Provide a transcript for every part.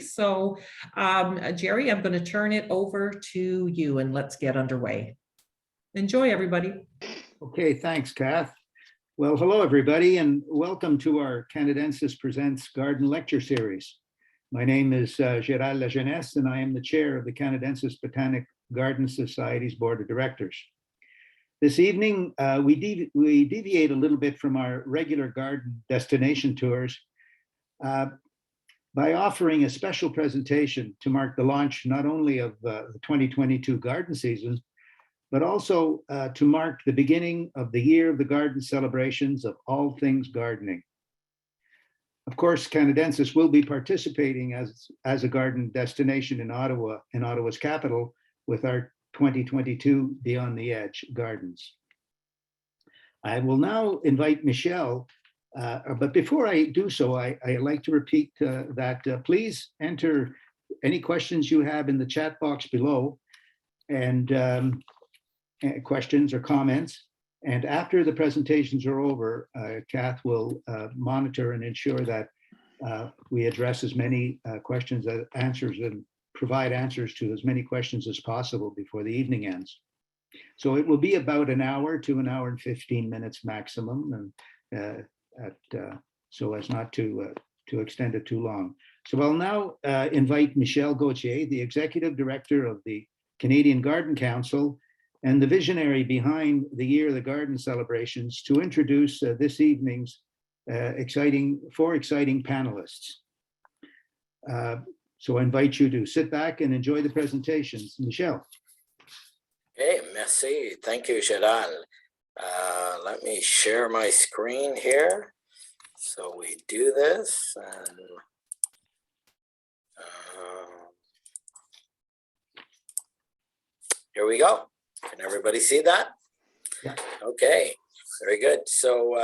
series. So Jerry, I'm going to turn it over to you and let's get underway. Enjoy, everybody. Okay, thanks, Kath. Well, hello, everybody, and welcome to our Canadensis Presents Garden Lecture Series. My name is Gérald Lajeunesse, and I am the chair of the Canadensis Botanic Garden Society's Board of Directors. This evening, we deviate a little bit from our regular garden destination tours by offering a special presentation to mark the launch not only of the 2022 garden season, but also to mark the beginning of the Year of the Garden celebrations of all things gardening. Of course, Canadensis will be participating as a garden destination in Ottawa, in Ottawa's capital, with our 2022 Beyond the Edge Gardens. I will now invite Michelle, but before I do so, I like to repeat that please enter any questions you have in the chat box below, and questions or comments. And after the presentations are over, Kath will monitor and ensure that we address as many questions as answers and provide answers to as many questions as possible before the evening ends. So it will be about an hour to an hour and 15 minutes maximum, and so as not to extend it too long. So I'll now invite Michelle Gauthier, the Executive Director of the Canadian Garden Council and the visionary behind the Year of the Garden celebrations, to introduce this evening's four exciting panelists. So I invite you to sit back and enjoy the presentations. Michelle. Okay, merci. Thank you, Gérald. Let me share my screen here. So we do this, and here we go. Can everybody see that? Yeah. Okay, very good. So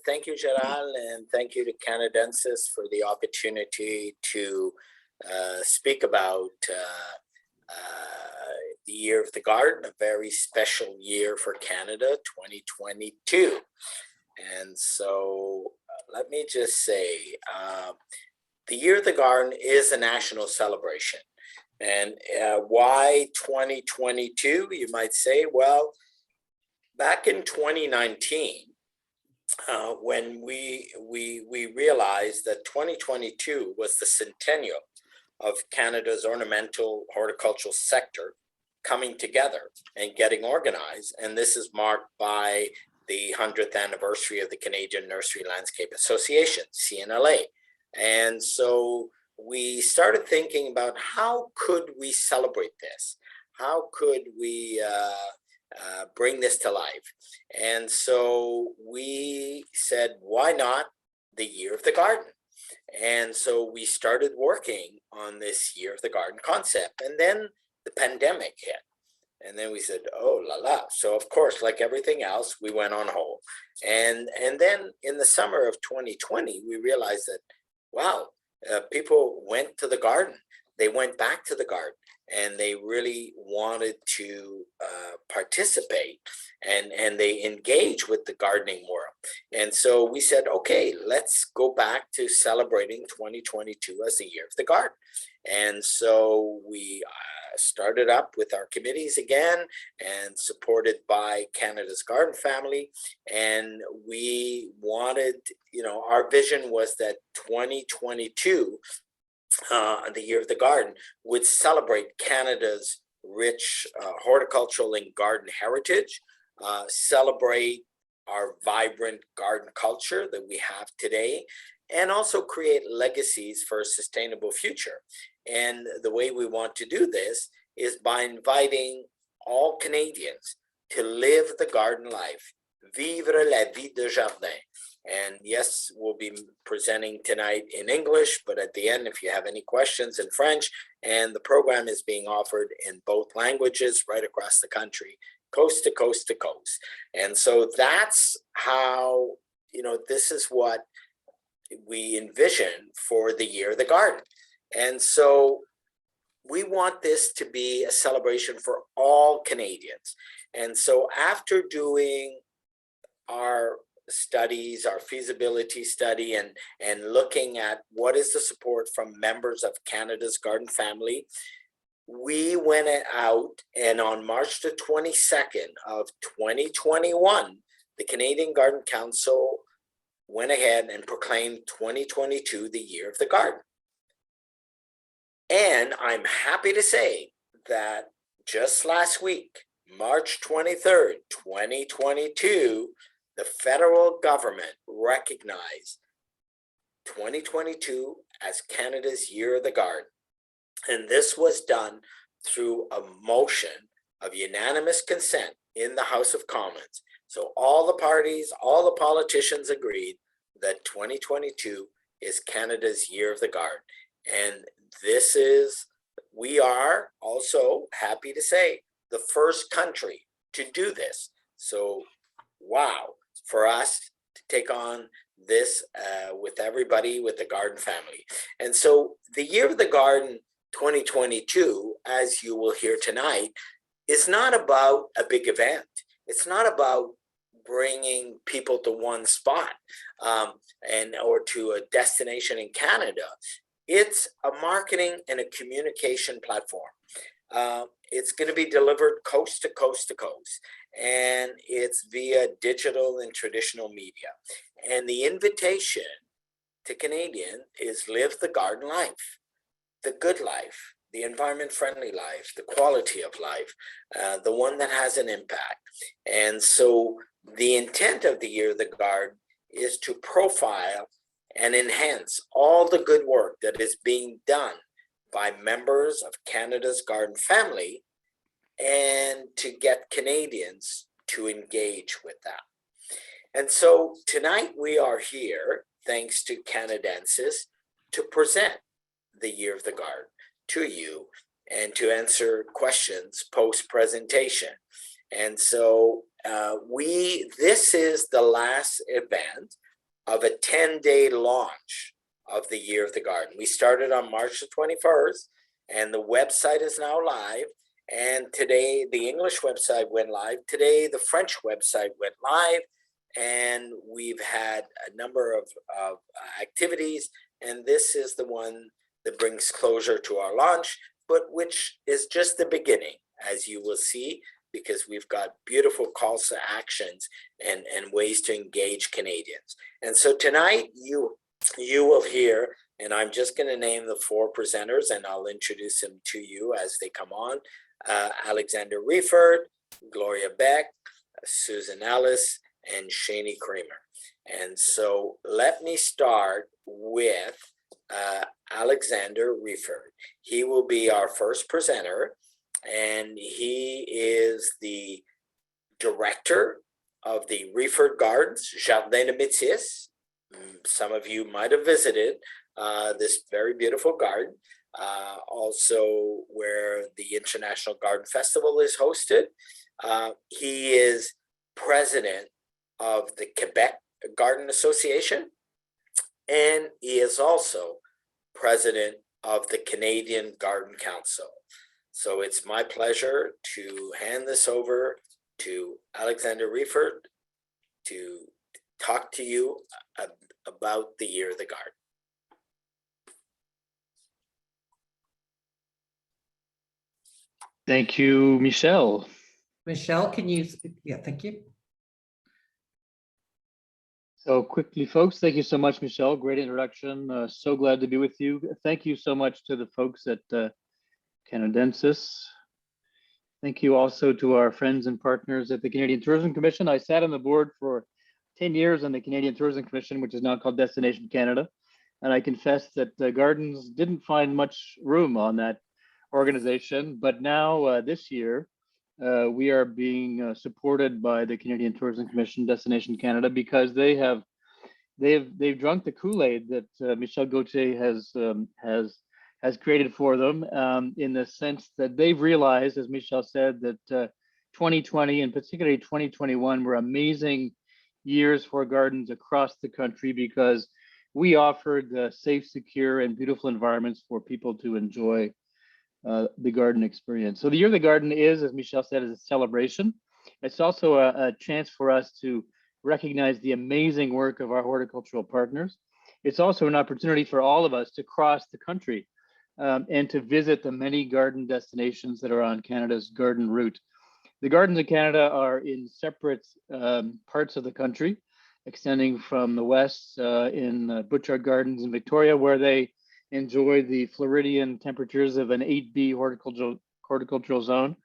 thank you, Gérald, and thank you to Canadensis for the opportunity to speak about the Year of the Garden, a very special year for Canada, 2022. And so let me just say, the Year of the Garden is a national celebration. And why 2022, you might say? Well, back in 2019, when we realized that 2022 was the centennial of Canada's ornamental horticultural sector coming together and getting organized, and this is marked by the 100th anniversary of the Canadian Nursery Landscape Association, CNLA. And so we started thinking about how could we celebrate this? How could we bring this to life? And so we said, why not the Year of the Garden? And so we started working on this Year of the Garden concept. And then the pandemic hit. And then we said, oh, la la. So of course, like everything else, we went on hold. And then in the summer of 2020, we realized that, wow, people went to the garden. They went back to the garden, and they really wanted to participate, and they engage with the gardening world. And so we said, okay, let's go back to celebrating 2022 as the Year of the Garden. And so we started up with our committees again, and supported by Canada's Garden Family. And we wanted, our vision was that 2022, the Year of the Garden, would celebrate Canada's rich horticultural and garden heritage, celebrate our vibrant garden culture that we have today, and also create legacies for a sustainable future. And the way we want to do this is by inviting all Canadians to live the garden life, vivre la vie de jardin. And yes, we'll be presenting tonight in English, but at the end, if you have any questions in French, and the program is being offered in both languages right across the country, coast to coast to coast. And so that's how, this is what we envision for the Year of the Garden. And so we want this to be a celebration for all Canadians. And so after doing our studies, our feasibility study, and looking at what is the support from members of Canada's garden family, we went out, and on March the 22nd of 2021, the Canadian Garden Council went ahead and proclaimed 2022 the year of the garden. And I'm happy to say that just last week, March 23rd, 2022, the federal government recognized 2022 as Canada's Year of the Garden. And this was done through a motion of unanimous consent in the House of Commons. So all the parties, all the politicians agreed that 2022 is Canada's Year of the Garden. And we are also happy to say the first country to do this. So, wow, for us to take on this with everybody, with the garden family. And so the Year of the Garden 2022, as you will hear tonight, is not about a big event. It's not about bringing people to one spot or to a destination in Canada. It's a marketing and a communication platform. It's going to be delivered coast to coast to coast, and it's via digital and traditional media. And the invitation to Canadian is live the garden life, the good life, the environment-friendly life, the quality of life, the one that has an impact. And so the intent of the Year of the Garden is to profile and enhance all the good work that is being done by members of Canada's garden family, and to get Canadians to engage with that. And so tonight we are here, thanks to Canadensis, to present the Year of the Garden to you and to answer questions post-presentation. And so this is the last event of a 10-day launch of the Year of the Garden. We started on March the 21st, and the website is now live. And today, the English website went live. Today, the French website went live. And we've had a number of activities. And this is the one that brings closure to our launch, but which is just the beginning, as you will see, because we've got beautiful calls to actions and ways to engage Canadians. And so tonight you will hear, and I'm just going to name the four presenters, and I'll introduce them to you as they come on. Alexander Reford, Gloria Beck, Susan Ellis, and Cheney Creamer. And so let me start with Alexander Reford. He will be our first presenter, and he is the director of the Reford Gardens, Jardin de Métis. Some of you might have visited this very beautiful garden, also where the International Garden Festival is hosted. He is president of the Quebec Garden Association, and he is also president of the Canadian Garden Council. So it's my pleasure to hand this over to Alexander Reford to talk to you about the Year of the Garden. Thank you, Michelle. Michelle, can you, thank you. So quickly, folks, thank you so much, Michelle. Great introduction. So glad to be with you. Thank you so much to the folks at Canadensis. Thank you also to our friends and partners at the Canadian Tourism Commission. I sat on the board for 10 years on the Canadian Tourism Commission, which is now called Destination Canada. And I confess that gardens didn't find much room on that organization, but now this year, we are being supported by the Canadian Tourism Commission, Destination Canada, because they've drunk the Kool-Aid that Michel Gauthier has created for them, in the sense that they've realized, as Michel said, that 2020 and particularly 2021 were amazing years for gardens across the country, because we offered safe, secure, and beautiful environments for people to enjoy the garden experience. So the Year of the Garden is, as Michel said, is a celebration. It's also a chance for us to recognize the amazing work of our horticultural partners. It's also an opportunity for all of us to cross the country and to visit the many garden destinations that are on Canada's garden route. The gardens of Canada are in separate parts of the country, extending from the west in Butchart Gardens in Victoria, where they enjoy the Floridian temperatures of an 8B horticultural zone,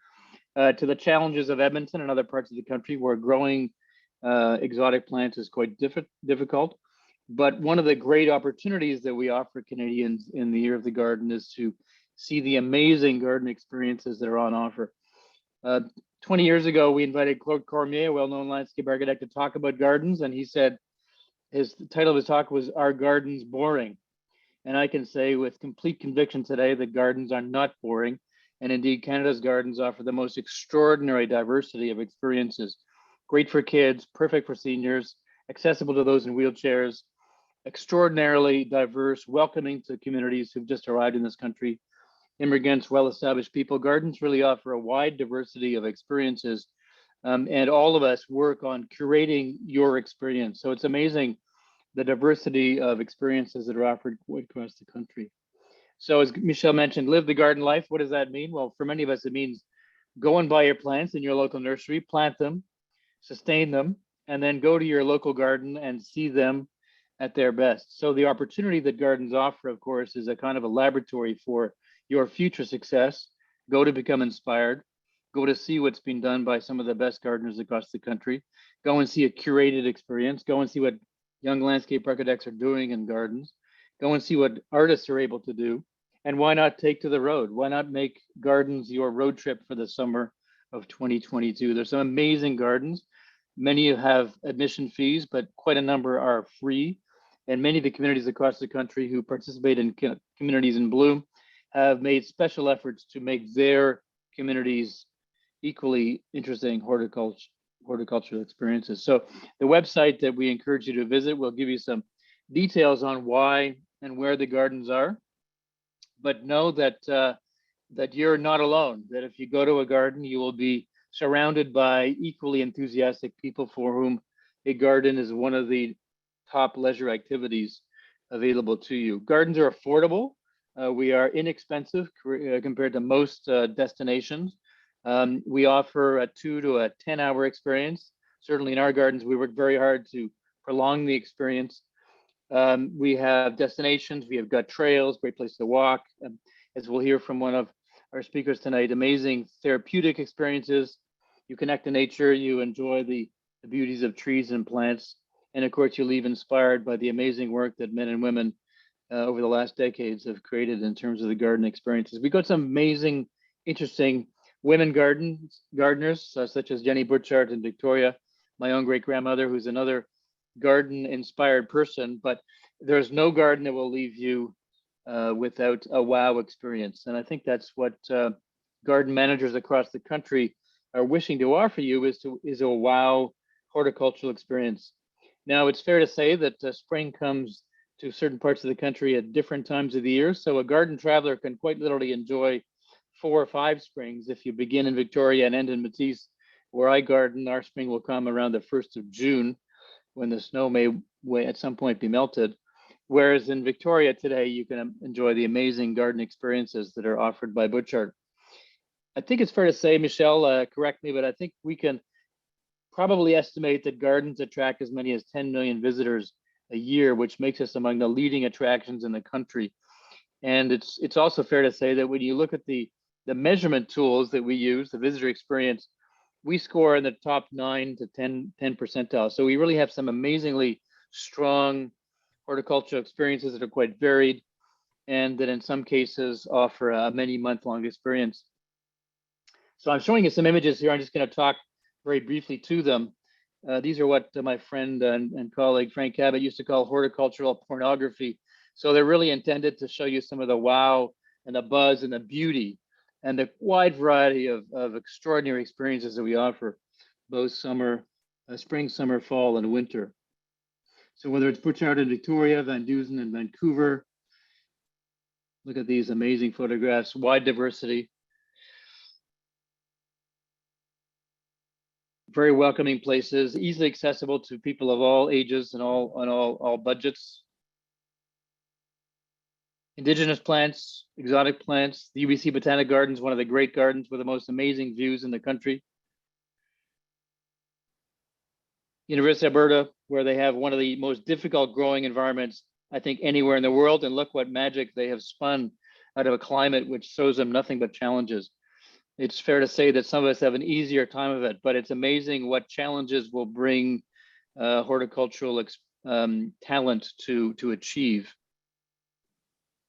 to the challenges of Edmonton and other parts of the country where growing exotic plants is quite difficult. But one of the great opportunities that we offer Canadians in the Year of the Garden is to see the amazing garden experiences that are on offer. 20 years ago, we invited Claude Cormier, a well-known landscape architect, to talk about gardens, and he said the title of his talk was "Are Gardens Boring?" And I can say with complete conviction today that gardens are not boring, and indeed Canada's gardens offer the most extraordinary diversity of experiences. Great for kids, perfect for seniors, accessible to those in wheelchairs, extraordinarily diverse, welcoming to communities who've just arrived in this country, immigrants, well-established people. Gardens really offer a wide diversity of experiences, and all of us work on curating your experience. So it's amazing the diversity of experiences that are offered across the country. So as Michelle mentioned, live the garden life. What does that mean? Well, for many of us, it means go and buy your plants in your local nursery, plant them, sustain them, and then go to your local garden and see them at their best. So the opportunity that gardens offer, of course, is a kind of a laboratory for your future success. Go to become inspired. Go to see what's been done by some of the best gardeners across the country. Go and see a curated experience. Go and see what young landscape architects are doing in gardens. Go and see what artists are able to do. And why not take to the road? Why not make gardens your road trip for the summer of 2022? There's some amazing gardens. Many have admission fees, but quite a number are free. And many of the communities across the country who participate in Communities in Bloom have made special efforts to make their communities equally interesting horticultural experiences. So the website that we encourage you to visit will give you some details on why and where the gardens are. But know that that you're not alone, that if you go to a garden, you will be surrounded by equally enthusiastic people for whom a garden is one of the top leisure activities available to you. Gardens are affordable. We are inexpensive compared to most destinations. We offer a 2 to a 10-hour experience. Certainly in our gardens, we work very hard to prolong the experience. We have destinations, we have got trails, great place to walk. As we'll hear from one of our speakers tonight, amazing therapeutic experiences. You connect to nature, you enjoy the beauties of trees and plants. And of course, you leave inspired by the amazing work that men and women over the last decades have created in terms of the garden experiences. We got some amazing, interesting women gardeners, such as Jenny Butchart in Victoria, my own great-grandmother, who's another garden-inspired person, but there's no garden that will leave you without a wow experience. And I think that's what garden managers across the country are wishing to offer you is a wow horticultural experience. Now, it's fair to say that spring comes to certain parts of the country at different times of the year. So a garden traveler can quite literally enjoy 4 or 5 springs. If you begin in Victoria and end in Matisse, where I garden, our spring will come around the 1st of June, when the snow may at some point be melted. Whereas in Victoria today, you can enjoy the amazing garden experiences that are offered by Butchart. I think it's fair to say, Michelle, correct me, but I think we can probably estimate that gardens attract as many as 10 million visitors a year, which makes us among the leading attractions in the country. And it's also fair to say that when you look at the measurement tools that we use, the visitor experience, we score in the top 9 to 10 percentile. So we really have some amazingly strong horticultural experiences that are quite varied and that in some cases offer a many month-long experience. So I'm showing you some images here. I'm just going to talk very briefly to them. These are what my friend and colleague Frank Cabot used to call horticultural pornography. So they're really intended to show you some of the wow and the buzz and the beauty and the wide variety of extraordinary experiences that we offer, both summer, spring, summer, fall, and winter. So whether it's Butchart in Victoria, Van Dusen in Vancouver, look at these amazing photographs, wide diversity. very welcoming places, easily accessible to people of all ages and all budgets. Indigenous plants, exotic plants. The UBC Botanic Gardens, one of the great gardens with the most amazing views in the country. University of Alberta, where they have one of the most difficult growing environments, I think, anywhere in the world. And look what magic they have spun out of a climate which shows them nothing but challenges. It's fair to say that some of us have an easier time of it, but it's amazing what challenges will bring horticultural talent to achieve.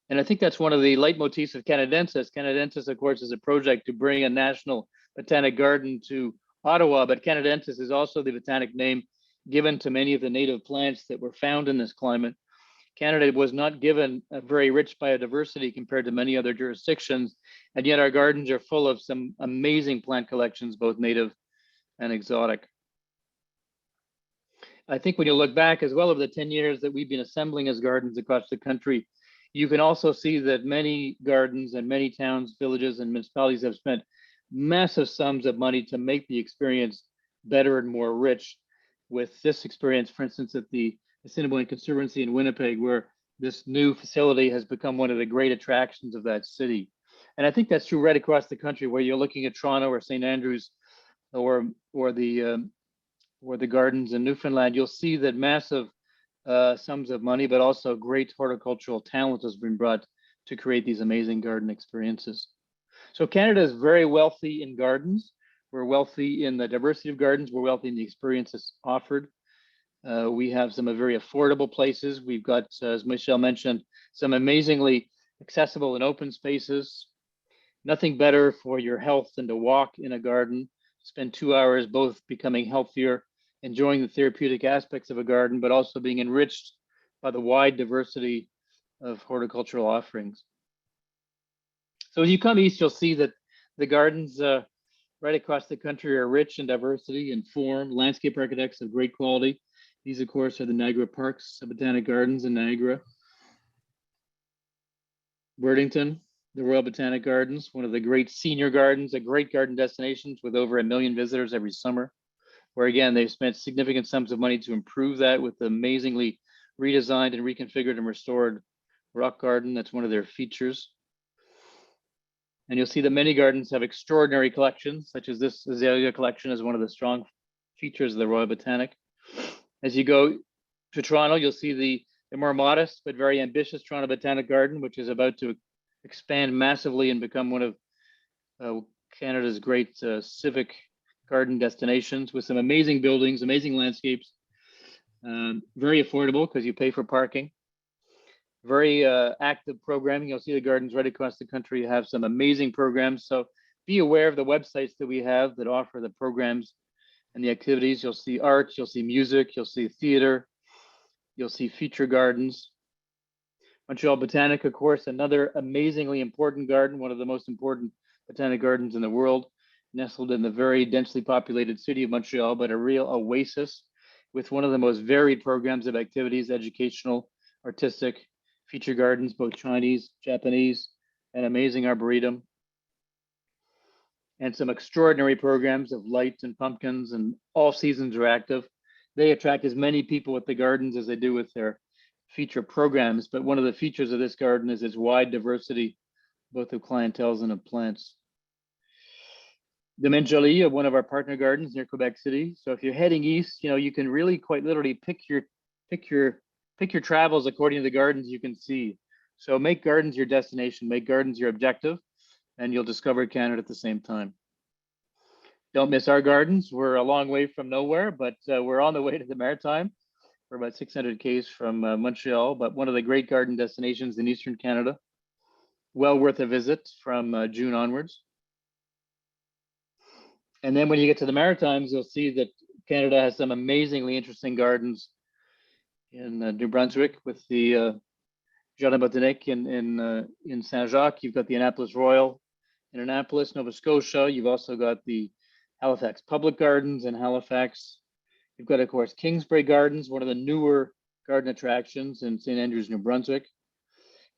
And I think that's one of the leitmotifs of Canadensis. Canadensis, of course, is a project to bring a national botanic garden to Ottawa, but Canadensis is also the botanic name given to many of the native plants that were found in this climate. Canada was not given a very rich biodiversity compared to many other jurisdictions, and yet our gardens are full of some amazing plant collections, both native and exotic. I think when you look back as well over the 10 years that we've been assembling as gardens across the country, you can also see that many gardens and many towns, villages, and municipalities have spent massive sums of money to make the experience better and more rich. With this experience, for instance, at the Assiniboine Conservancy in Winnipeg, where this new facility has become one of the great attractions of that city. And I think that's true right across the country, where you're looking at Toronto or St. Andrews or the gardens in Newfoundland, you'll see that massive sums of money, but also great horticultural talent has been brought to create these amazing garden experiences. So Canada is very wealthy in gardens. We're wealthy in the diversity of gardens. We're wealthy in the experiences offered. We have some very affordable places. We've got, as Michelle mentioned, some amazingly accessible and open spaces. Nothing better for your health than to walk in a garden, spend 2 hours both becoming healthier, enjoying the therapeutic aspects of a garden, but also being enriched by the wide diversity of horticultural offerings. So as you come east, you'll see that the gardens right across the country are rich in diversity and form, landscape architects of great quality. These, of course, are the Niagara Parks, Botanic Gardens in Niagara. Burlington, the Royal Botanic Gardens, one of the great senior gardens, a great garden destinations with over 1 million visitors every summer, where again, they've spent significant sums of money to improve that with the amazingly redesigned and reconfigured and restored rock garden. That's one of their features. And you'll see that many gardens have extraordinary collections, such as this azalea collection is one of the strong features of the Royal Botanic. As you go to Toronto, you'll see the more modest but very ambitious Toronto Botanic Garden, which is about to expand massively and become one of Canada's great civic garden destinations, with some amazing buildings, amazing landscapes, very affordable because you pay for parking. Very active programming. You'll see the gardens right across the country have some amazing programs. So be aware of the websites that we have that offer the programs and the activities. You'll see art, you'll see music, you'll see theater, you'll see feature gardens. Montreal Botanic, of course, another amazingly important garden, one of the most important botanic gardens in the world, nestled in the very densely populated city of Montreal, but a real oasis with one of the most varied programs of activities, educational, artistic, feature gardens, both Chinese, Japanese, and amazing arboretum. And some extraordinary programs of lights and pumpkins, and all seasons are active. They attract as many people with the gardens as they do with their feature programs. But one of the features of this garden is its wide diversity, both of clienteles and of plants. The Mont-Joli, one of our partner gardens near Quebec City. So if you're heading east, you can really quite literally pick your travels according to the gardens you can see. So make gardens your destination, make gardens your objective, and you'll discover Canada at the same time. Don't miss our gardens. We're a long way from nowhere, but we're on the way to the Maritime. We're about 600 km from Montreal, but one of the great garden destinations in Eastern Canada. Well worth a visit from June onwards. And then when you get to the Maritimes, you'll see that Canada has some amazingly interesting gardens in New Brunswick with the Jardin Botanique in Saint-Jacques. You've got the Annapolis Royal in Annapolis, Nova Scotia. You've also got the Halifax Public Gardens in Halifax. You've got, of course, Kingsbury Gardens, one of the newer garden attractions in St. Andrews, New Brunswick.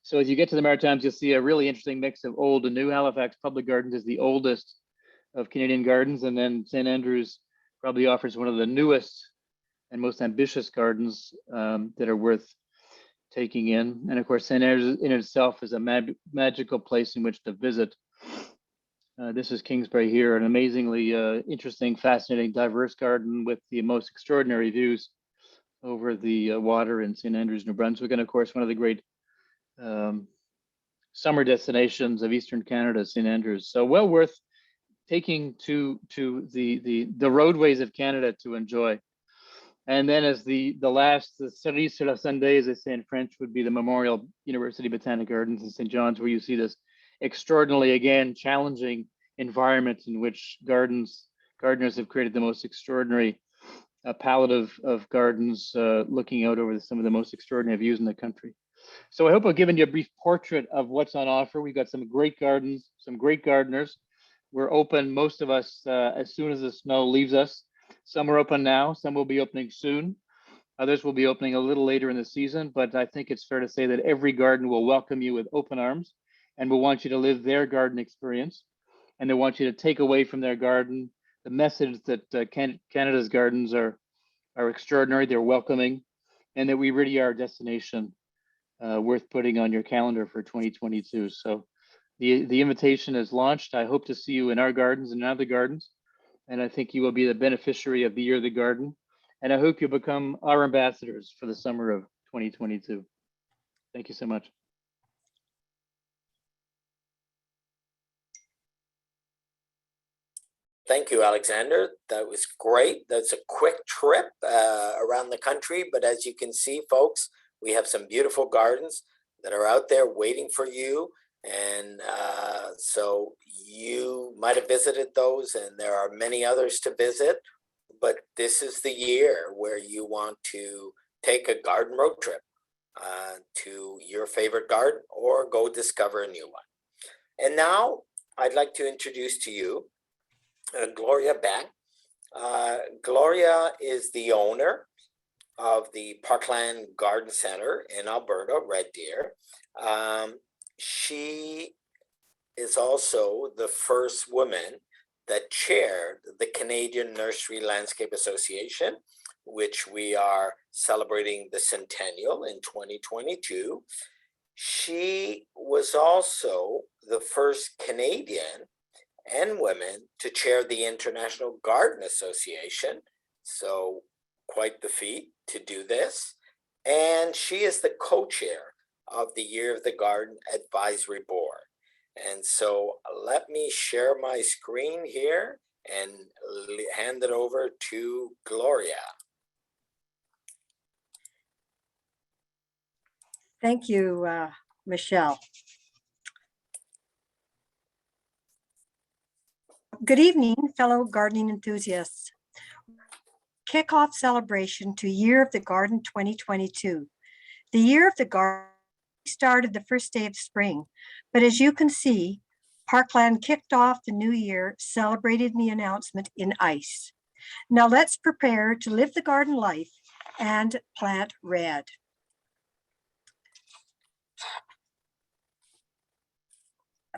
So as you get to the Maritimes, you'll see a really interesting mix of old and new. Halifax Public Gardens is the oldest of Canadian gardens, and then St. Andrews probably offers one of the newest and most ambitious gardens that are worth taking in. And of course, St. Andrews in itself is a magical place in which to visit. This is Kingsbury here, an amazingly interesting, fascinating, diverse garden with the most extraordinary views over the water in St. Andrews, New Brunswick. And of course, one of the great summer destinations of Eastern Canada, St. Andrews. So well worth taking to the roadways of Canada to enjoy. And then as the last, the cerise sur la Sunday, as they say in French, would be the Memorial University Botanic Gardens in St. John's, where you see this extraordinarily, again, challenging environment in which gardeners have created the most extraordinary palette of gardens looking out over some of the most extraordinary views in the country. So I hope I've given you a brief portrait of what's on offer. We've got some great gardens, some great gardeners. We're open, most of us, as soon as the snow leaves us. Some are open now, some will be opening soon. Others will be opening a little later in the season, but I think it's fair to say that every garden will welcome you with open arms and will want you to live their garden experience. And they want you to take away from their garden the message that Canada's gardens are extraordinary, they're welcoming, and that we really are a destination worth putting on your calendar for 2022. So the invitation is launched. I hope to see you in our gardens and other gardens. And I think you will be the beneficiary of the Year of the Garden. And I hope you become our ambassadors for the summer of 2022. Thank you so much. Thank you, Alexander. That was great. That's a quick trip around the country. But as you can see, folks, we have some beautiful gardens that are out there waiting for you. And so you might have visited those, and there are many others to visit. But this is the year where you want to take a garden road trip to your favorite garden or go discover a new one. And now I'd like to introduce to you Gloria Beck. Gloria is the owner of the Parkland Garden Center in Alberta, Red Deer. She is also the first woman that chaired the Canadian Nursery Landscape Association, which we are celebrating the centennial in 2022. She was also the first Canadian and women to chair the International Garden Association. So quite the feat to do this. And she is the co-chair of the Year of the Garden Advisory Board. And so let me share my screen here and hand it over to Gloria. Thank you, Michelle. Good evening, fellow gardening enthusiasts. Kickoff celebration to Year of the Garden 2022. The Year of the Garden started the first day of spring, but as you can see, Parkland kicked off the new year celebrating the announcement in ice. Now let's prepare to live the garden life and plant red.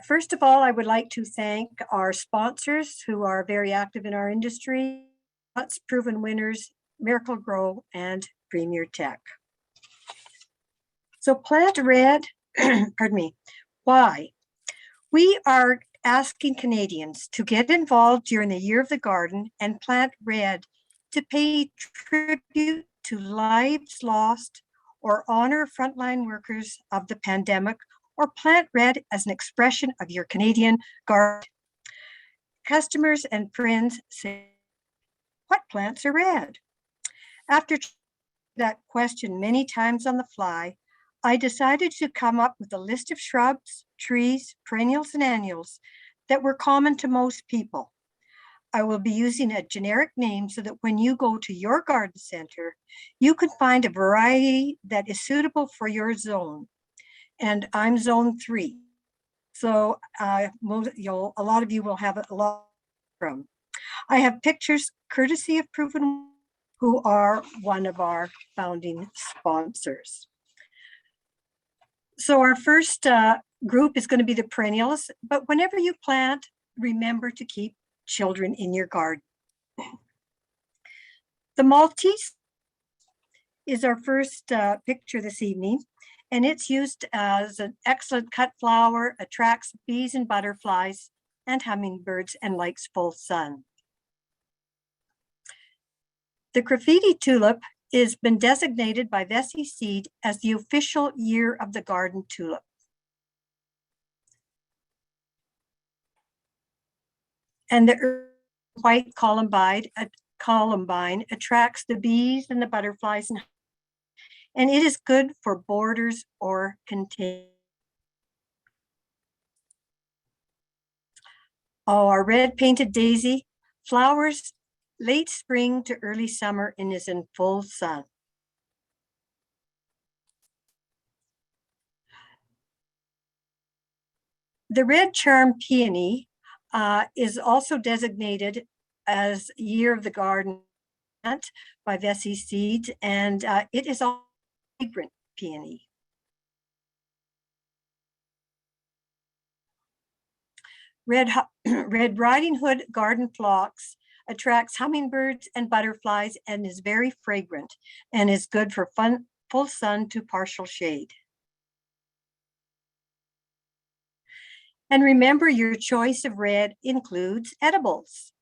First of all, I would like to thank our sponsors who are very active in our industry, Lots Proven Winners, Miracle Grow, and Premier Tech. So plant red, pardon me, why? We are asking Canadians to get involved during the Year of the Garden and plant red to pay tribute to lives lost or honor frontline workers of the pandemic, or plant red as an expression of your Canadian garden. Customers and friends say, what plants are red? After that question many times on the fly, I decided to come up with a list of shrubs, trees, perennials, and annuals that were common to most people. I will be using a generic name so that when you go to your garden center, you can find a variety that is suitable for your zone. And I'm zone 3. So a lot of you will have a lot from. I have pictures courtesy of Proven, who are one of our founding sponsors. So our first group is going to be the perennials, but whenever you plant, remember to keep children in your garden. The Maltese is our first picture this evening, and it's used as an excellent cut flower, attracts bees and butterflies and hummingbirds, and likes full sun. The graffiti tulip has been designated by Vesey Seed as the official year of the garden tulip. And the white columbine attracts the bees and the butterflies, and it is good for borders or containers. Oh, our red painted daisy flowers late spring to early summer and is in full sun. The red charm peony is also designated as Year of the Garden by Vesey Seeds, and it is a fragrant peony. Red Riding Hood garden phlox attracts hummingbirds and butterflies and is very fragrant and is good for full sun to partial shade. And remember, your choice of red includes edibles.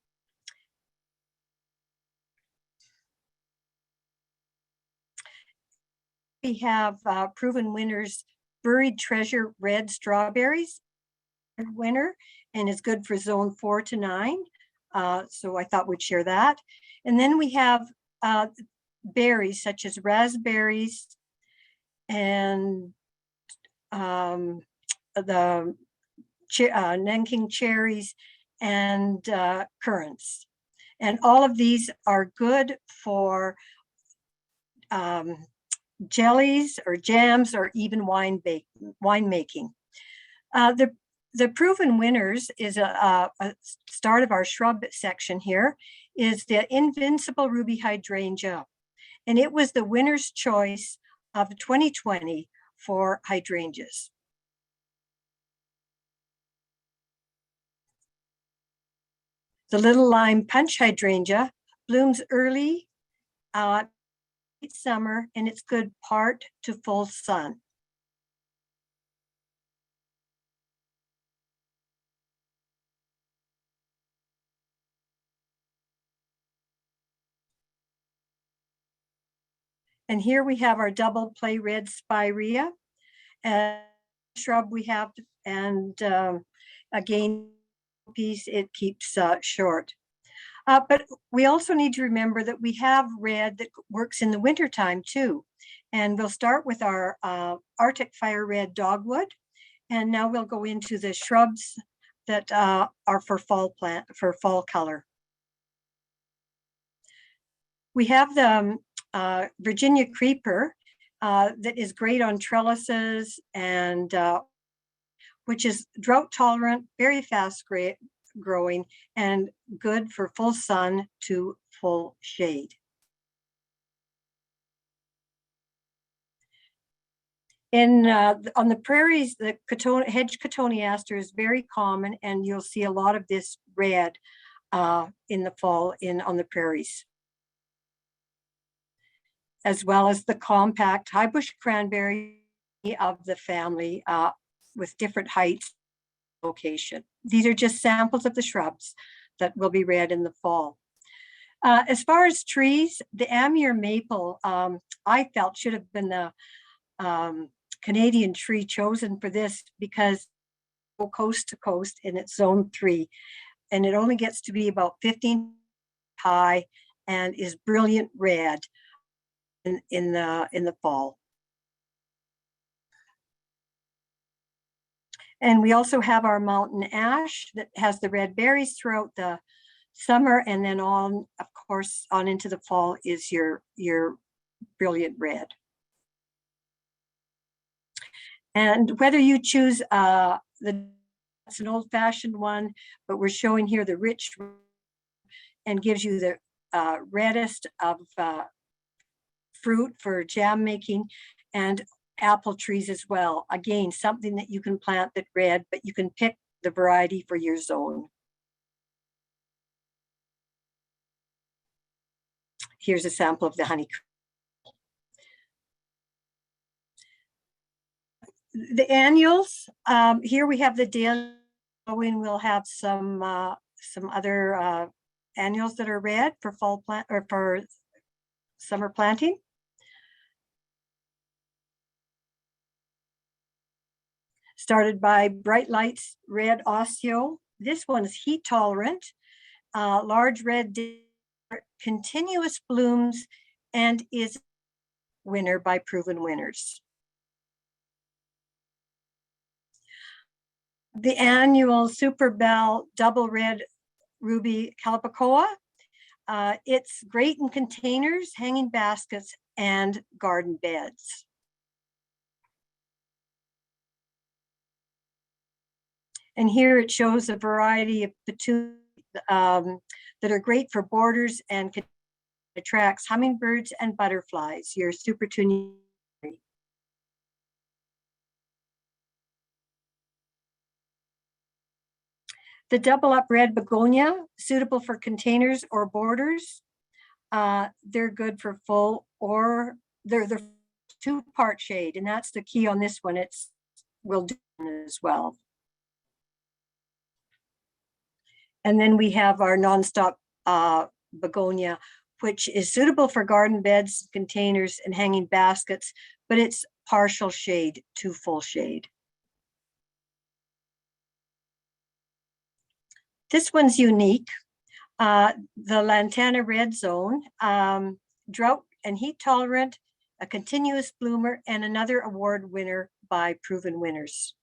We have proven winners, Buried Treasure Red Strawberries, winner, and is good for zone 4 to 9. So I thought we'd share that. And then we have berries such as raspberries and the Nanking cherries and currants. And all of these are good for jellies or jams or even wine making. The proven winners is a start of our shrub section here is the Invincible Ruby Hydrangea. And it was the winner's choice of 2020 for hydrangeas. The Little Lime Punch Hydrangea blooms early summer, and it's good part to full sun. And here we have our double play red spirea shrub we have, and again, piece it keeps short. But we also need to remember that we have red that works in the wintertime too. And we'll start with our Arctic Fire Red Dogwood. And now we'll go into the shrubs that are for fall color. We have the Virginia Creeper that is great on trellises and which is drought tolerant, very fast growing, and good for full sun to full shade. On the prairies, the hedge cotoneaster is very common, and you'll see a lot of this red in the fall on the prairies, as well as the compact high bush cranberry of the family with different heights location. These are just samples of the shrubs that will be red in the fall. As far as trees, the Amur maple, I felt should have been the Canadian tree chosen for this because coast to coast and it's zone 3, and it only gets to be about 15 high and is brilliant red in the fall. And we also have our mountain ash that has the red berries throughout the summer, and then on, of course, on into the fall is your brilliant red. And whether you choose it's an old-fashioned one, but we're showing here the rich and gives you the reddest of fruit for jam making, and apple trees as well. Again, something that you can plant that red, but you can pick the variety for your zone. here's a sample of the honey. The annuals, here we have the daily, and we'll have some other annuals that are red for fall plant or for summer planting. Started by Bright Lights Red Osteo. This one's heat tolerant, large red, continuous blooms, and is winner by proven winners. The annual Super Bell Double Red Ruby Calipacoa. It's great in containers, hanging baskets, and garden beds. And here it shows a variety of petunias that are great for borders and attracts hummingbirds and butterflies. Your Super Tunia. The double up red begonia, suitable for containers or borders. They're good for full or they're 2-part shade, and that's the key on this one. It's will do as well. And then we have our nonstop begonia, which is suitable for garden beds, containers, and hanging baskets, but it's partial shade to full shade. This one's unique. The Lantana Red Zone, drought and heat tolerant, a continuous bloomer, and another award winner by proven winners.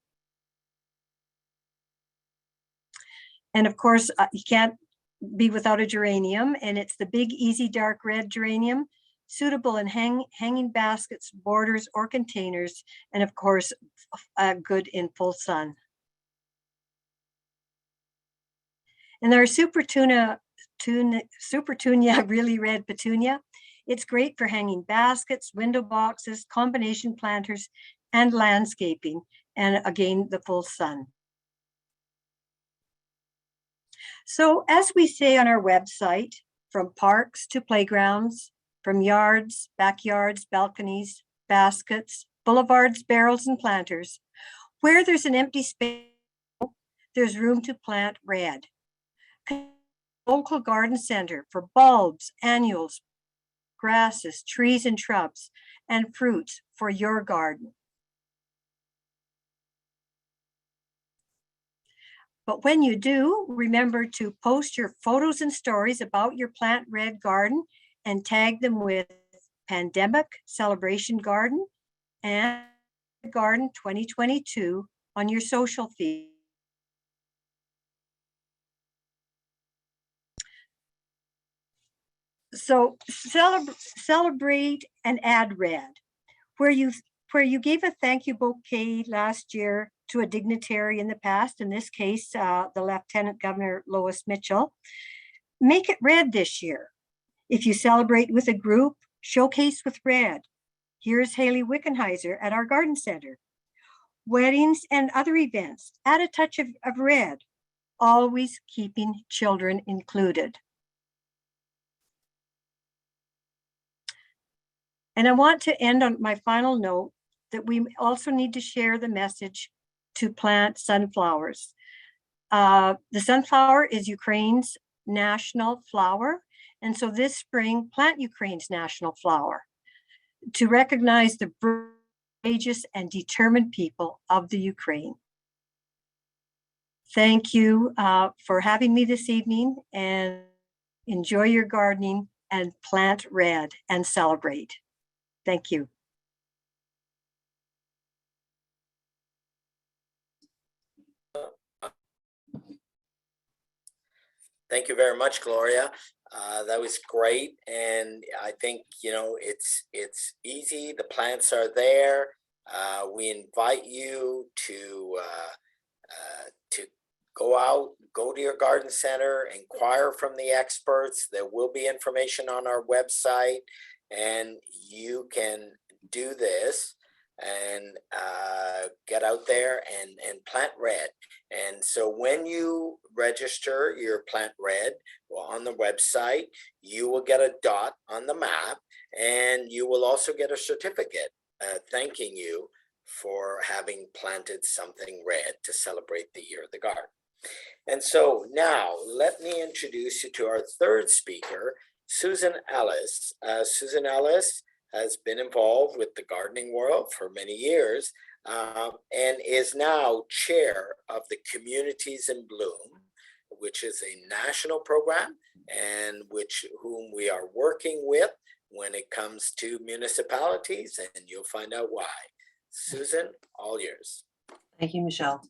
And of course, you can't be without a geranium, and it's the big, easy, dark red geranium, suitable in hanging baskets, borders, or containers, and of course, good in full sun. And our Super Tunia Really Red Petunia. It's great for hanging baskets, window boxes, combination planters, and landscaping, and again, the full sun. So as we say on our website, from parks to playgrounds, from yards, backyards, balconies, baskets, boulevards, barrels, and planters, where there's an empty space, there's room to plant red. Local garden center for bulbs, annuals, grasses, trees, and shrubs, and fruits for your garden. But when you do, remember to post your photos and stories about your plant red garden and tag them with Pandemic Celebration Garden and Garden 2022 on your social feed. So celebrate and add red. Where you gave a thank you bouquet last year to a dignitary in the past, in this case, the Lieutenant Governor Lois Mitchell, make it red this year. If you celebrate with a group, showcase with red. Here's Haley Wickenheiser at our garden center. Weddings and other events, add a touch of red, always keeping children included. And I want to end on my final note that we also need to share the message to plant sunflowers. The sunflower is Ukraine's national flower. And so this spring, plant Ukraine's national flower to recognize the courageous and determined people of the Ukraine. Thank you for having me this evening, and enjoy your gardening and plant red and celebrate. Thank you. Thank you very much, Gloria. That was great, and I think it's easy. The plants are there. We invite you to go out, go to your garden center, inquire from the experts. There will be information on our website, and you can do this. and get out there and plant red. And so when you register your plant red on the website, you will get a dot on the map, and you will also get a certificate thanking you for having planted something red to celebrate the Year of the Garden. And so now let me introduce you to our third speaker, Susan Ellis. Susan Ellis has been involved with the gardening world for many years and is now chair of the Communities in Bloom, which is a national program and whom we are working with when it comes to municipalities, and you'll find out why. Susan, all yours. Thank you, Michelle.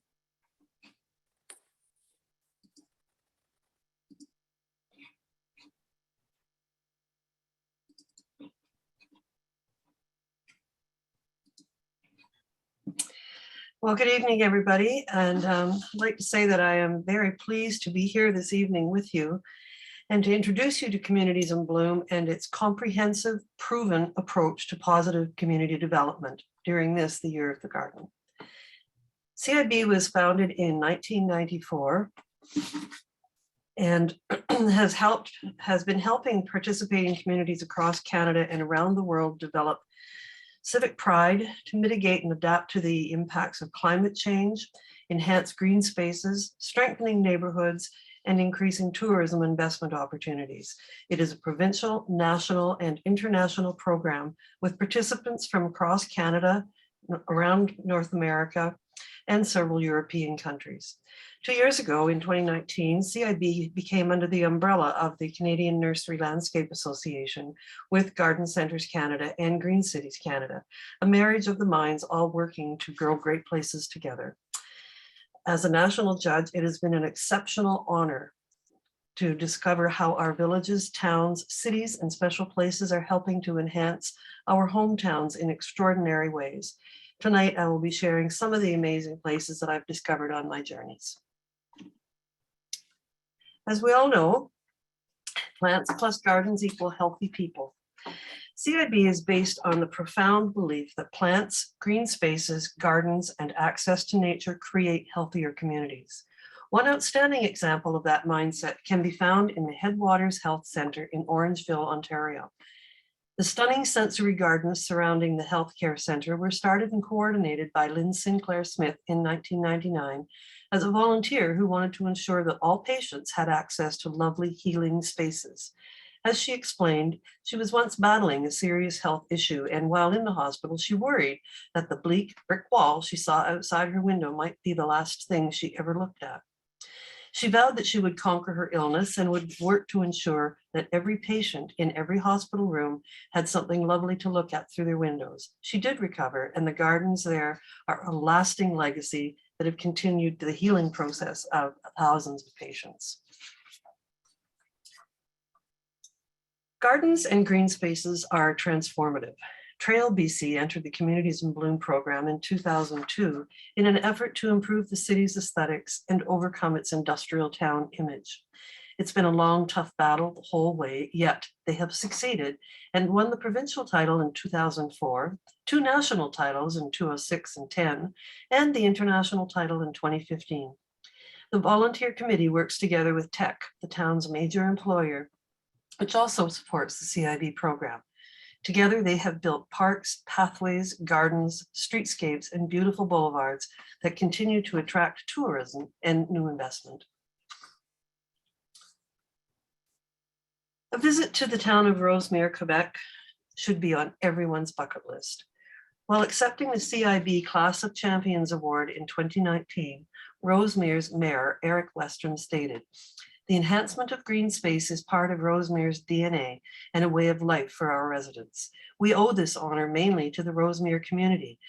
Well, good evening, everybody. And I'd like to say that I am very pleased to be here this evening with you and to introduce you to Communities in Bloom and its comprehensive, proven approach to positive community development during the Year of the Garden. CIB was founded in 1994 and has been helping participating communities across Canada and around the world develop civic pride to mitigate and adapt to the impacts of climate change, enhance green spaces, strengthening neighborhoods, and increasing tourism investment opportunities. It is a provincial, national, and international program with participants from across Canada, around North America, and several European countries. 2 years ago, in 2019, CIB became under the umbrella of the Canadian Nursery Landscape Association with Garden Centres Canada and Green Cities Canada, a marriage of the minds all working to grow great places together. As a national judge, it has been an exceptional honor to discover how our villages, towns, cities, and special places are helping to enhance our hometowns in extraordinary ways. Tonight, I will be sharing some of the amazing places that I've discovered on my journeys. As we all know, plants plus gardens equal healthy people. CIB is based on the profound belief that plants, green spaces, gardens, and access to nature create healthier communities. One outstanding example of that mindset can be found in the Headwaters Health Centre in Orangeville, Ontario. The stunning sensory gardens surrounding the healthcare centre were started and coordinated by Lynn Sinclair Smith in 1999 as a volunteer who wanted to ensure that all patients had access to lovely healing spaces. As she explained, she was once battling a serious health issue, and while in the hospital, she worried that the bleak brick wall she saw outside her window might be the last thing she ever looked at. She vowed that she would conquer her illness and would work to ensure that every patient in every hospital room had something lovely to look at through their windows. She did recover, and the gardens there are a lasting legacy that have continued the healing process of thousands of patients. Gardens and green spaces are transformative. Trail BC entered the Communities in Bloom program in 2002 in an effort to improve the city's aesthetics and overcome its industrial town image. It's been a long, tough battle the whole way, yet they have succeeded and won the provincial title in 2004, 2 national titles in 2006 and 10, and the international title in 2015. The volunteer committee works together with Tech, the town's major employer, which also supports the CIB program. Together, they have built parks, pathways, gardens, streetscapes, and beautiful boulevards that continue to attract tourism and new investment. A visit to the town of Rosemere, Quebec should be on everyone's bucket list. While accepting the CIB Class of Champions Award in 2019, Rosemere's mayor, Eric Westrom, stated, "The enhancement of green space is part of Rosemere's DNA and a way of life for our residents. We owe this honor mainly to the Rosemere community.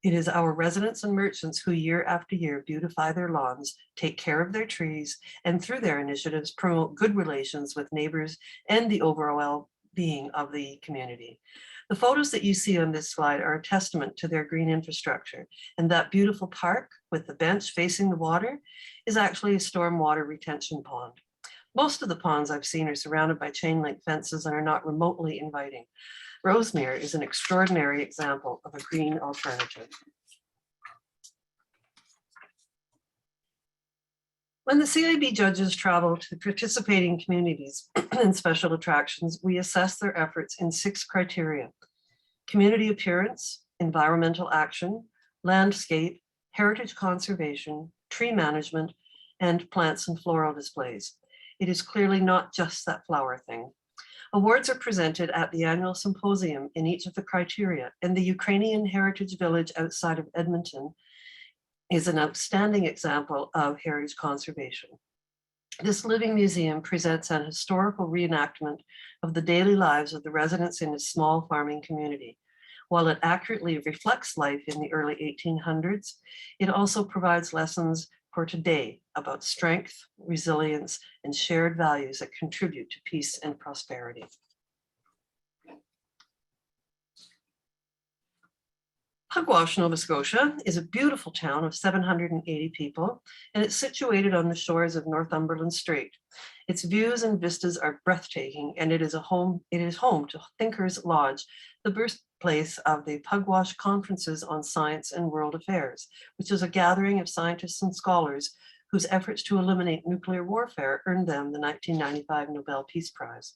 It is our residents and merchants who year after year beautify their lawns, take care of their trees, and through their initiatives promote good relations with neighbors and the overall being of the community." The photos that you see on this slide are a testament to their green infrastructure, and that beautiful park with the bench facing the water is actually a stormwater retention pond. Most of the ponds I've seen are surrounded by chain link fences and are not remotely inviting. Rosemere is an extraordinary example of a green alternative. When the CIB judges travel to participating communities and special attractions, we assess their efforts in 6 criteria: community appearance, environmental action, landscape, heritage conservation, tree management, and plants and floral displays. It is clearly not just that flower thing. Awards are presented at the annual symposium in each of the criteria, and the Ukrainian Heritage Village outside of Edmonton is an outstanding example of heritage conservation. This living museum presents an historical reenactment of the daily lives of the residents in a small farming community. While it accurately reflects life in the early 1800s, it also provides lessons for today about strength, resilience, and shared values that contribute to peace and prosperity. Pugwash, Nova Scotia is a beautiful town of 780 people, and it's situated on the shores of Northumberland Strait. Its views and vistas are breathtaking, and it is home to Thinkers Lodge, the birthplace of the Pugwash Conferences on Science and World Affairs, which is a gathering of scientists and scholars whose efforts to eliminate nuclear warfare earned them the 1995 Nobel Peace Prize.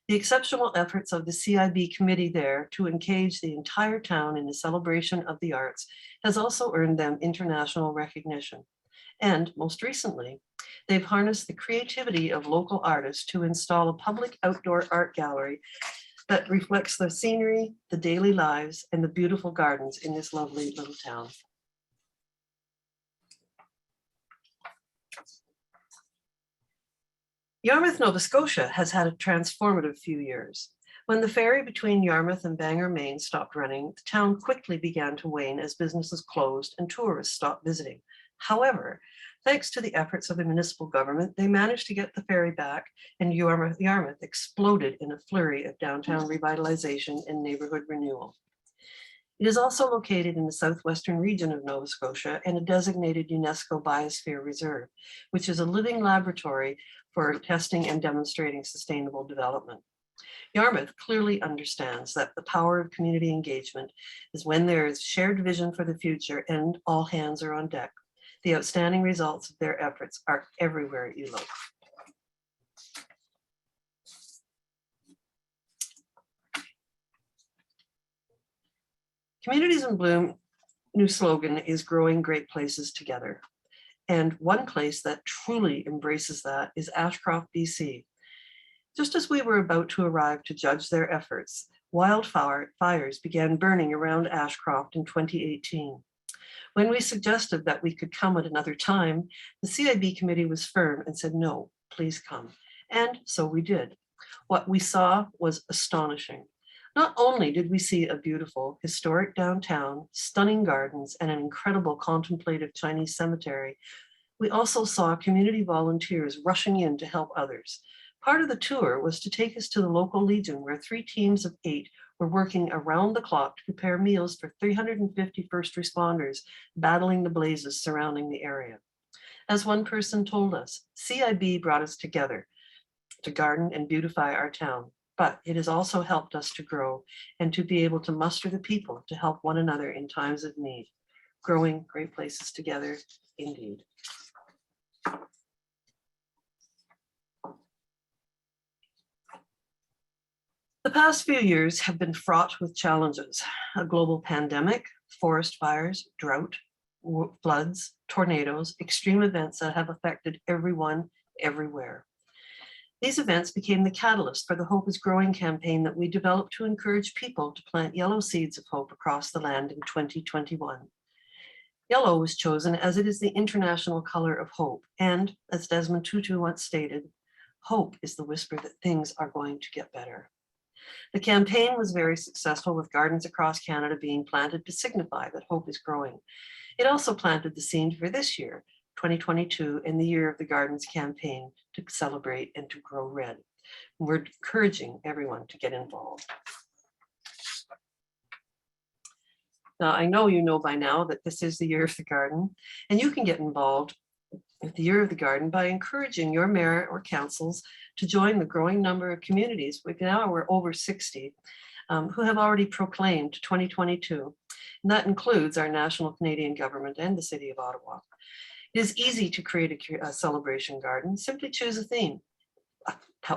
The exceptional efforts of the CIB committee there to engage the entire town in the celebration of the arts has also earned them international recognition. And most recently, they've harnessed the creativity of local artists to install a public outdoor art gallery that reflects the scenery, the daily lives, and the beautiful gardens in this lovely little town. Yarmouth, Nova Scotia has had a transformative few years. When the ferry between Yarmouth and Bangor, Maine stopped running, the town quickly began to wane as businesses closed and tourists stopped visiting. However, thanks to the efforts of the municipal government, they managed to get the ferry back, and Yarmouth exploded in a flurry of downtown revitalization and neighborhood renewal. It is also located in the southwestern region of Nova Scotia and a designated UNESCO Biosphere Reserve, which is a living laboratory for testing and demonstrating sustainable development. Yarmouth clearly understands that the power of community engagement is when there is shared vision for the future and all hands are on deck. The outstanding results of their efforts are everywhere you look. Communities in Bloom new slogan is growing great places together. And one place that truly embraces that is Ashcroft, BC. Just as we were about to arrive to judge their efforts, wildfires began burning around Ashcroft in 2018. When we suggested that we could come at another time, the CIB committee was firm and said, no, please come. And so we did. What we saw was astonishing. Not only did we see a beautiful historic downtown, stunning gardens, and an incredible contemplative Chinese cemetery, we also saw community volunteers rushing in to help others. Part of the tour was to take us to the local Legion, where 3 teams of 8 were working around the clock to prepare meals for 350 first responders battling the blazes surrounding the area. As one person told us, CIB brought us together to garden and beautify our town, but it has also helped us to grow and to be able to muster the people to help one another in times of need. Growing great places together, indeed. The past few years have been fraught with challenges: a global pandemic, forest fires, drought, floods, tornadoes, extreme events that have affected everyone, everywhere. These events became the catalyst for the Hope is Growing campaign that we developed to encourage people to plant yellow seeds of hope across the land in 2021. Yellow was chosen as it is the international color of hope, and as Desmond Tutu once stated, hope is the whisper that things are going to get better. The campaign was very successful, with gardens across Canada being planted to signify that hope is growing. It also planted the scene for this year, 2022, and the Year of the Gardens campaign to celebrate and to grow red. We're encouraging everyone to get involved. Now, I know you know by now that this is the Year of the Garden, and you can get involved with the Year of the Garden by encouraging your mayor or councils to join the growing number of communities. Now we're over 60 who have already proclaimed 2022. And that includes our national Canadian government and the City of Ottawa. It is easy to create a celebration garden. Simply choose a theme.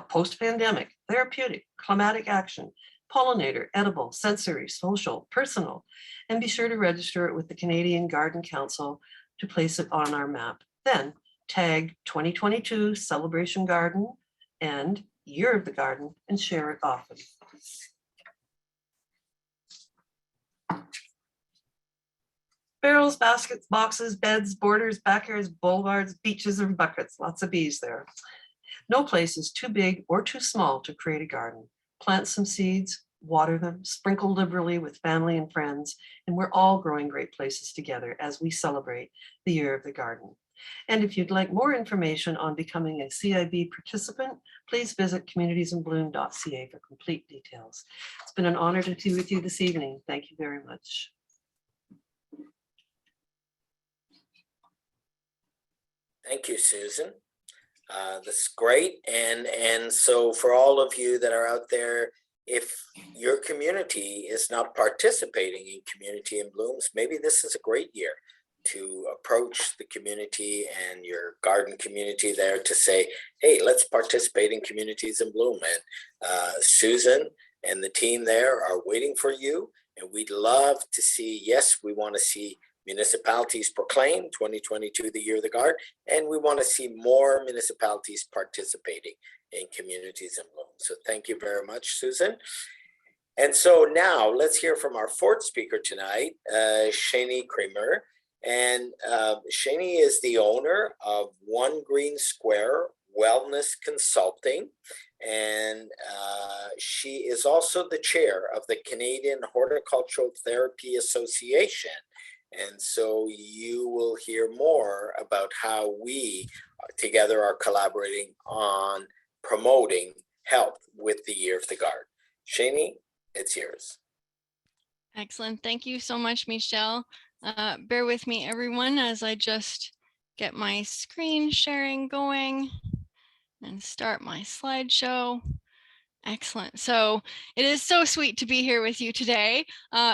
Post-pandemic, therapeutic, climatic action, pollinator, edible, sensory, social, personal, and be sure to register it with the Canadian Garden Council to place it on our map. Then tag 2022 Celebration Garden and Year of the Garden and share it often. Barrels, baskets, boxes, beds, borders, backyards, boulevards, beaches, and buckets. Lots of bees there. No place is too big or too small to create a garden. Plant some seeds, water them, sprinkle liberally with family and friends, and we're all growing great places together as we celebrate the Year of the Garden. And if you'd like more information on becoming a CIB participant, please visit communitiesinbloom.ca for complete details. It's been an honor to be with you this evening. Thank you very much. Thank you, Susan. That's great. And so for all of you that are out there, if your community is not participating in Community in Blooms, maybe this is a great year to approach the community and your garden community there to say, hey, let's participate in Communities in Bloom. And Susan and the team there are waiting for you. And we'd love to see, yes, we want to see municipalities proclaim 2022 the Year of the Garden, and we want to see more municipalities participating in Communities in Bloom. So thank you very much, Susan. And so now let's hear from our fourth speaker tonight, Cheney Creamer. And Cheney is the owner of One Green Square Wellness Consulting. And she is also the chair of the Canadian Horticultural Therapy Association. And so you will hear more about how we together are collaborating on promoting health with the Year of the Garden. Cheney, it's yours. Excellent. Thank you so much, Michelle. Bear with me, everyone, as I just get my screen sharing going and start my slideshow. Excellent. So it is so sweet to be here with you today.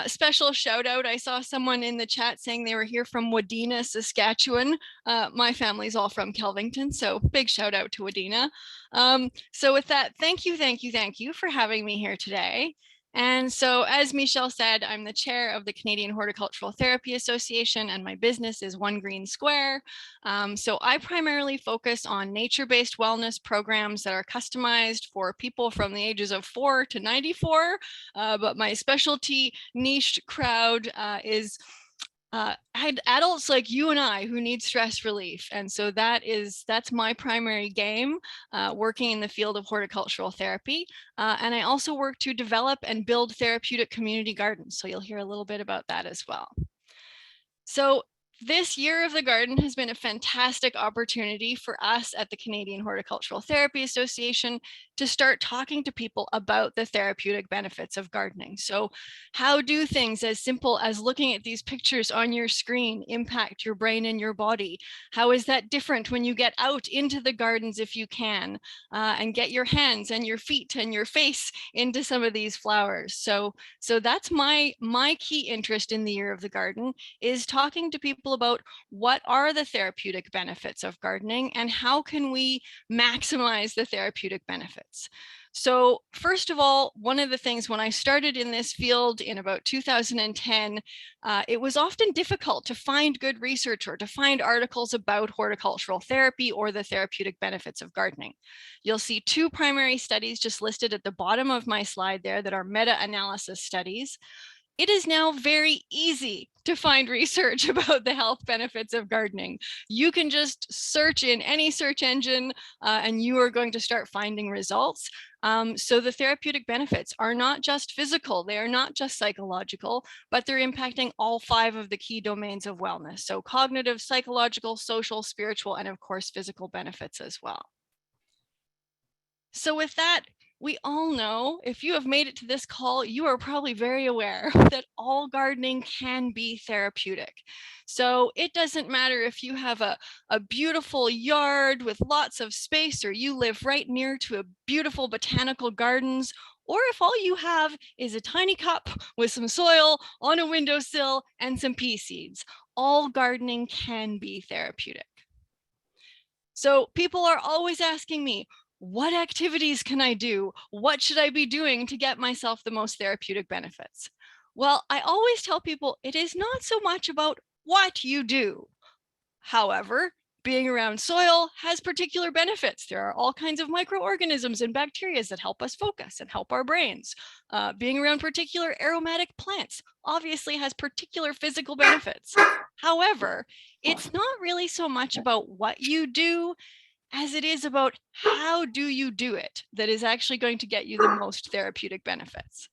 Special shout out. I saw someone in the chat saying they were here from Wadena, Saskatchewan. My family's all from Kelvington, so big shout out to Wadena. So with that, thank you for having me here today. And so, as Michelle said, I'm the chair of the Canadian Horticultural Therapy Association, and my business is One Green Square. So I primarily focus on nature-based wellness programs that are customized for people from the ages of 4 to 94. But my specialty niche crowd is adults like you and I who need stress relief. And so that's my primary game, working in the field of horticultural therapy. And I also work to develop and build therapeutic community gardens. So you'll hear a little bit about that as well. So this Year of the Garden has been a fantastic opportunity for us at the Canadian Horticultural Therapy Association to start talking to people about the therapeutic benefits of gardening. So how do things as simple as looking at these pictures on your screen impact your brain and your body? How is that different when you get out into the gardens if you can, and get your hands and your feet and your face into some of these flowers? So that's my key interest in the Year of the Garden, is talking to people about what are the therapeutic benefits of gardening and how can we maximize the therapeutic benefits. So first of all, one of the things when I started in this field in about 2010, it was often difficult to find good research or to find articles about horticultural therapy or the therapeutic benefits of gardening. You'll see two primary studies just listed at the bottom of my slide there that are meta-analysis studies. It is now very easy to find research about the health benefits of gardening. You can just search in any search engine and you are going to start finding results. So the therapeutic benefits are not just physical, they are not just psychological, but they're impacting all 5 of the key domains of wellness. So cognitive, psychological, social, spiritual, and of course, physical benefits as well. So with that, we all know, if you have made it to this call, you are probably very aware that all gardening can be therapeutic. So it doesn't matter if you have a beautiful yard with lots of space, or you live right near to a beautiful botanical gardens, or if all you have is a tiny cup with some soil on a windowsill and some pea seeds. All gardening can be therapeutic. So people are always asking me, what activities can I do? What should I be doing to get myself the most therapeutic benefits? Well, I always tell people it is not so much about what you do. However, being around soil has particular benefits. There are all kinds of microorganisms and bacteria that help us focus and help our brains. Being around particular aromatic plants obviously has particular physical benefits. However, it's not really so much about what you do as it is about how do you do it that is actually going to get you the most therapeutic benefits.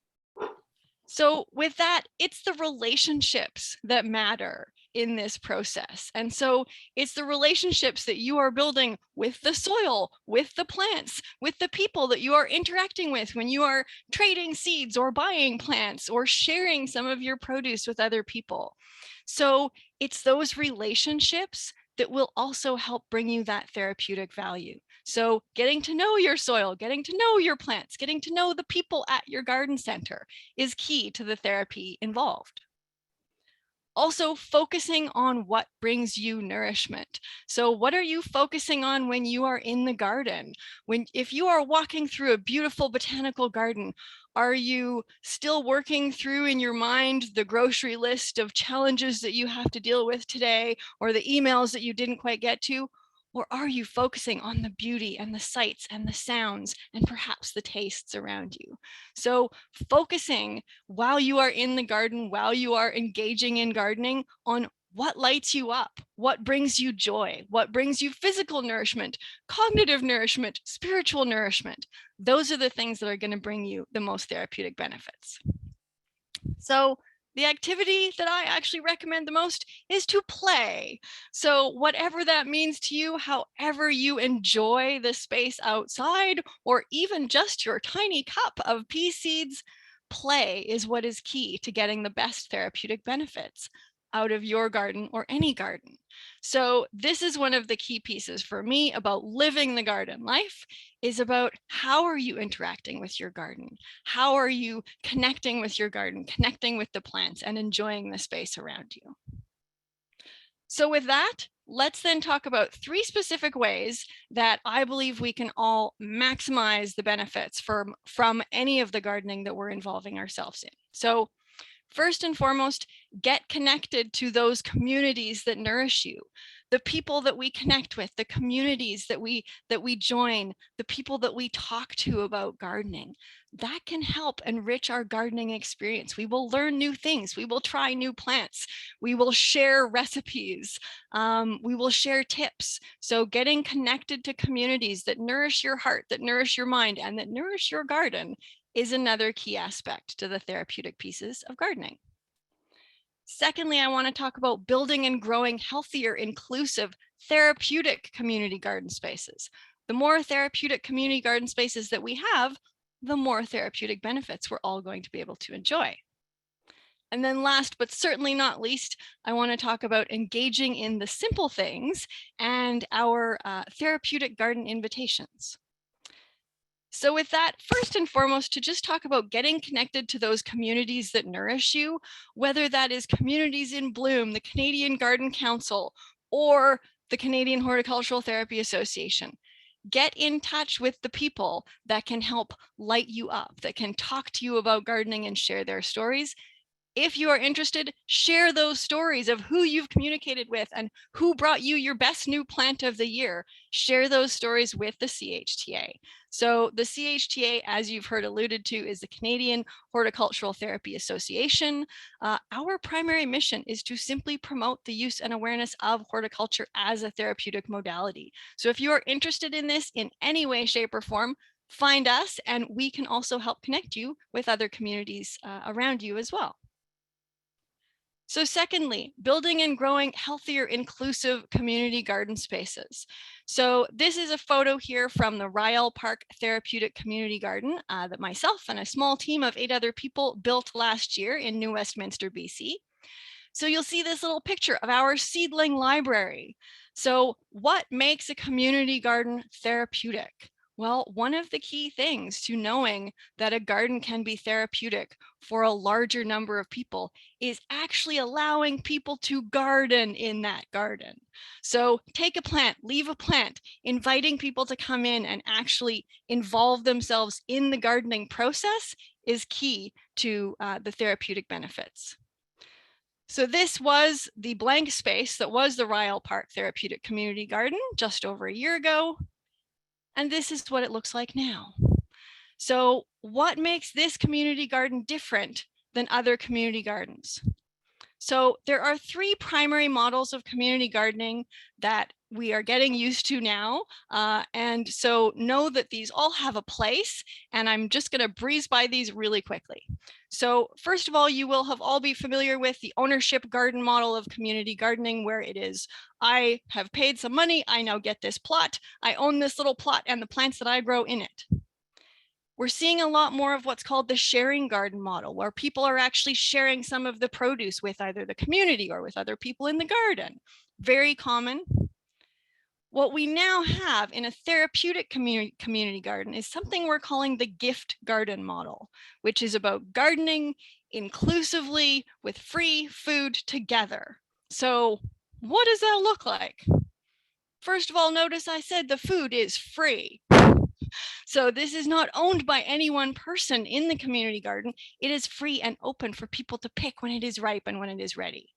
So with that, it's the relationships that matter in this process. And so it's the relationships that you are building with the soil, with the plants, with the people that you are interacting with when you are trading seeds or buying plants or sharing some of your produce with other people. So it's those relationships that will also help bring you that therapeutic value. So getting to know your soil, getting to know your plants, getting to know the people at your garden center is key to the therapy involved. Also focusing on what brings you nourishment. So what are you focusing on when you are in the garden? If you are walking through a beautiful botanical garden, are you still working through in your mind the grocery list of challenges that you have to deal with today, or the emails that you didn't quite get to? Or are you focusing on the beauty and the sights and the sounds and perhaps the tastes around you? So focusing while you are in the garden, while you are engaging in gardening, on what lights you up, what brings you joy, what brings you physical nourishment, cognitive nourishment, spiritual nourishment. Those are the things that are going to bring you the most therapeutic benefits. So the activity that I actually recommend the most is to play. So whatever that means to you, however you enjoy the space outside, or even just your tiny cup of pea seeds, play is what is key to getting the best therapeutic benefits out of your garden or any garden. So this is one of the key pieces for me about living the garden life, is about how are you interacting with your garden? How are you connecting with your garden, connecting with the plants and enjoying the space around you? So with that, let's then talk about 3 specific ways that I believe we can all maximize the benefits from any of the gardening that we're involving ourselves in. So first and foremost, get connected to those communities that nourish you, the people that we connect with, the communities that we join, the people that we talk to about gardening. That can help enrich our gardening experience. We will learn new things. We will try new plants. We will share recipes. We will share tips. So getting connected to communities that nourish your heart, that nourish your mind, and that nourish your garden is another key aspect to the therapeutic pieces of gardening. Secondly, I want to talk about building and growing healthier, inclusive, therapeutic community garden spaces. The more therapeutic community garden spaces that we have, the more therapeutic benefits we're all going to be able to enjoy. And then last, but certainly not least, I want to talk about engaging in the simple things and our therapeutic garden invitations. So with that, first and foremost, to just talk about getting connected to those communities that nourish you, whether that is Communities in Bloom, the Canadian Garden Council, or the Canadian Horticultural Therapy Association. Get in touch with the people that can help light you up, that can talk to you about gardening and share their stories. If you are interested, share those stories of who you've communicated with and who brought you your best new plant of the year. Share those stories with the CHTA. So the CHTA, as you've heard alluded to, is the Canadian Horticultural Therapy Association. Our primary mission is to simply promote the use and awareness of horticulture as a therapeutic modality. So if you are interested in this in any way, shape, or form, find us, and we can also help connect you with other communities around you as well. So secondly, building and growing healthier, inclusive community garden spaces. So this is a photo here from the Ryall Park Therapeutic Community Garden that myself and a small team of 8 other people built last year in New Westminster, BC. So you'll see this little picture of our seedling library. So what makes a community garden therapeutic? Well, one of the key things to knowing that a garden can be therapeutic for a larger number of people is actually allowing people to garden in that garden. So take a plant, leave a plant, inviting people to come in and actually involve themselves in the gardening process is key to the therapeutic benefits. So this was the blank space that was the Ryle Park Therapeutic Community Garden just over a year ago. And this is what it looks like now. So what makes this community garden different than other community gardens? So there are three primary models of community gardening that we are getting used to now. And so know that these all have a place, and I'm just going to breeze by these really quickly. So first of all, you will have all be familiar with the ownership garden model of community gardening, where it is, I have paid some money, I now get this plot, I own this little plot and the plants that I grow in it. We're seeing a lot more of what's called the sharing garden model, where people are actually sharing some of the produce with either the community or with other people in the garden. Very common. What we now have in a therapeutic community garden is something we're calling the gift garden model, which is about gardening inclusively with free food together. So what does that look like? First of all, notice I said the food is free. So this is not owned by any one person in the community garden. It is free and open for people to pick when it is ripe and when it is ready.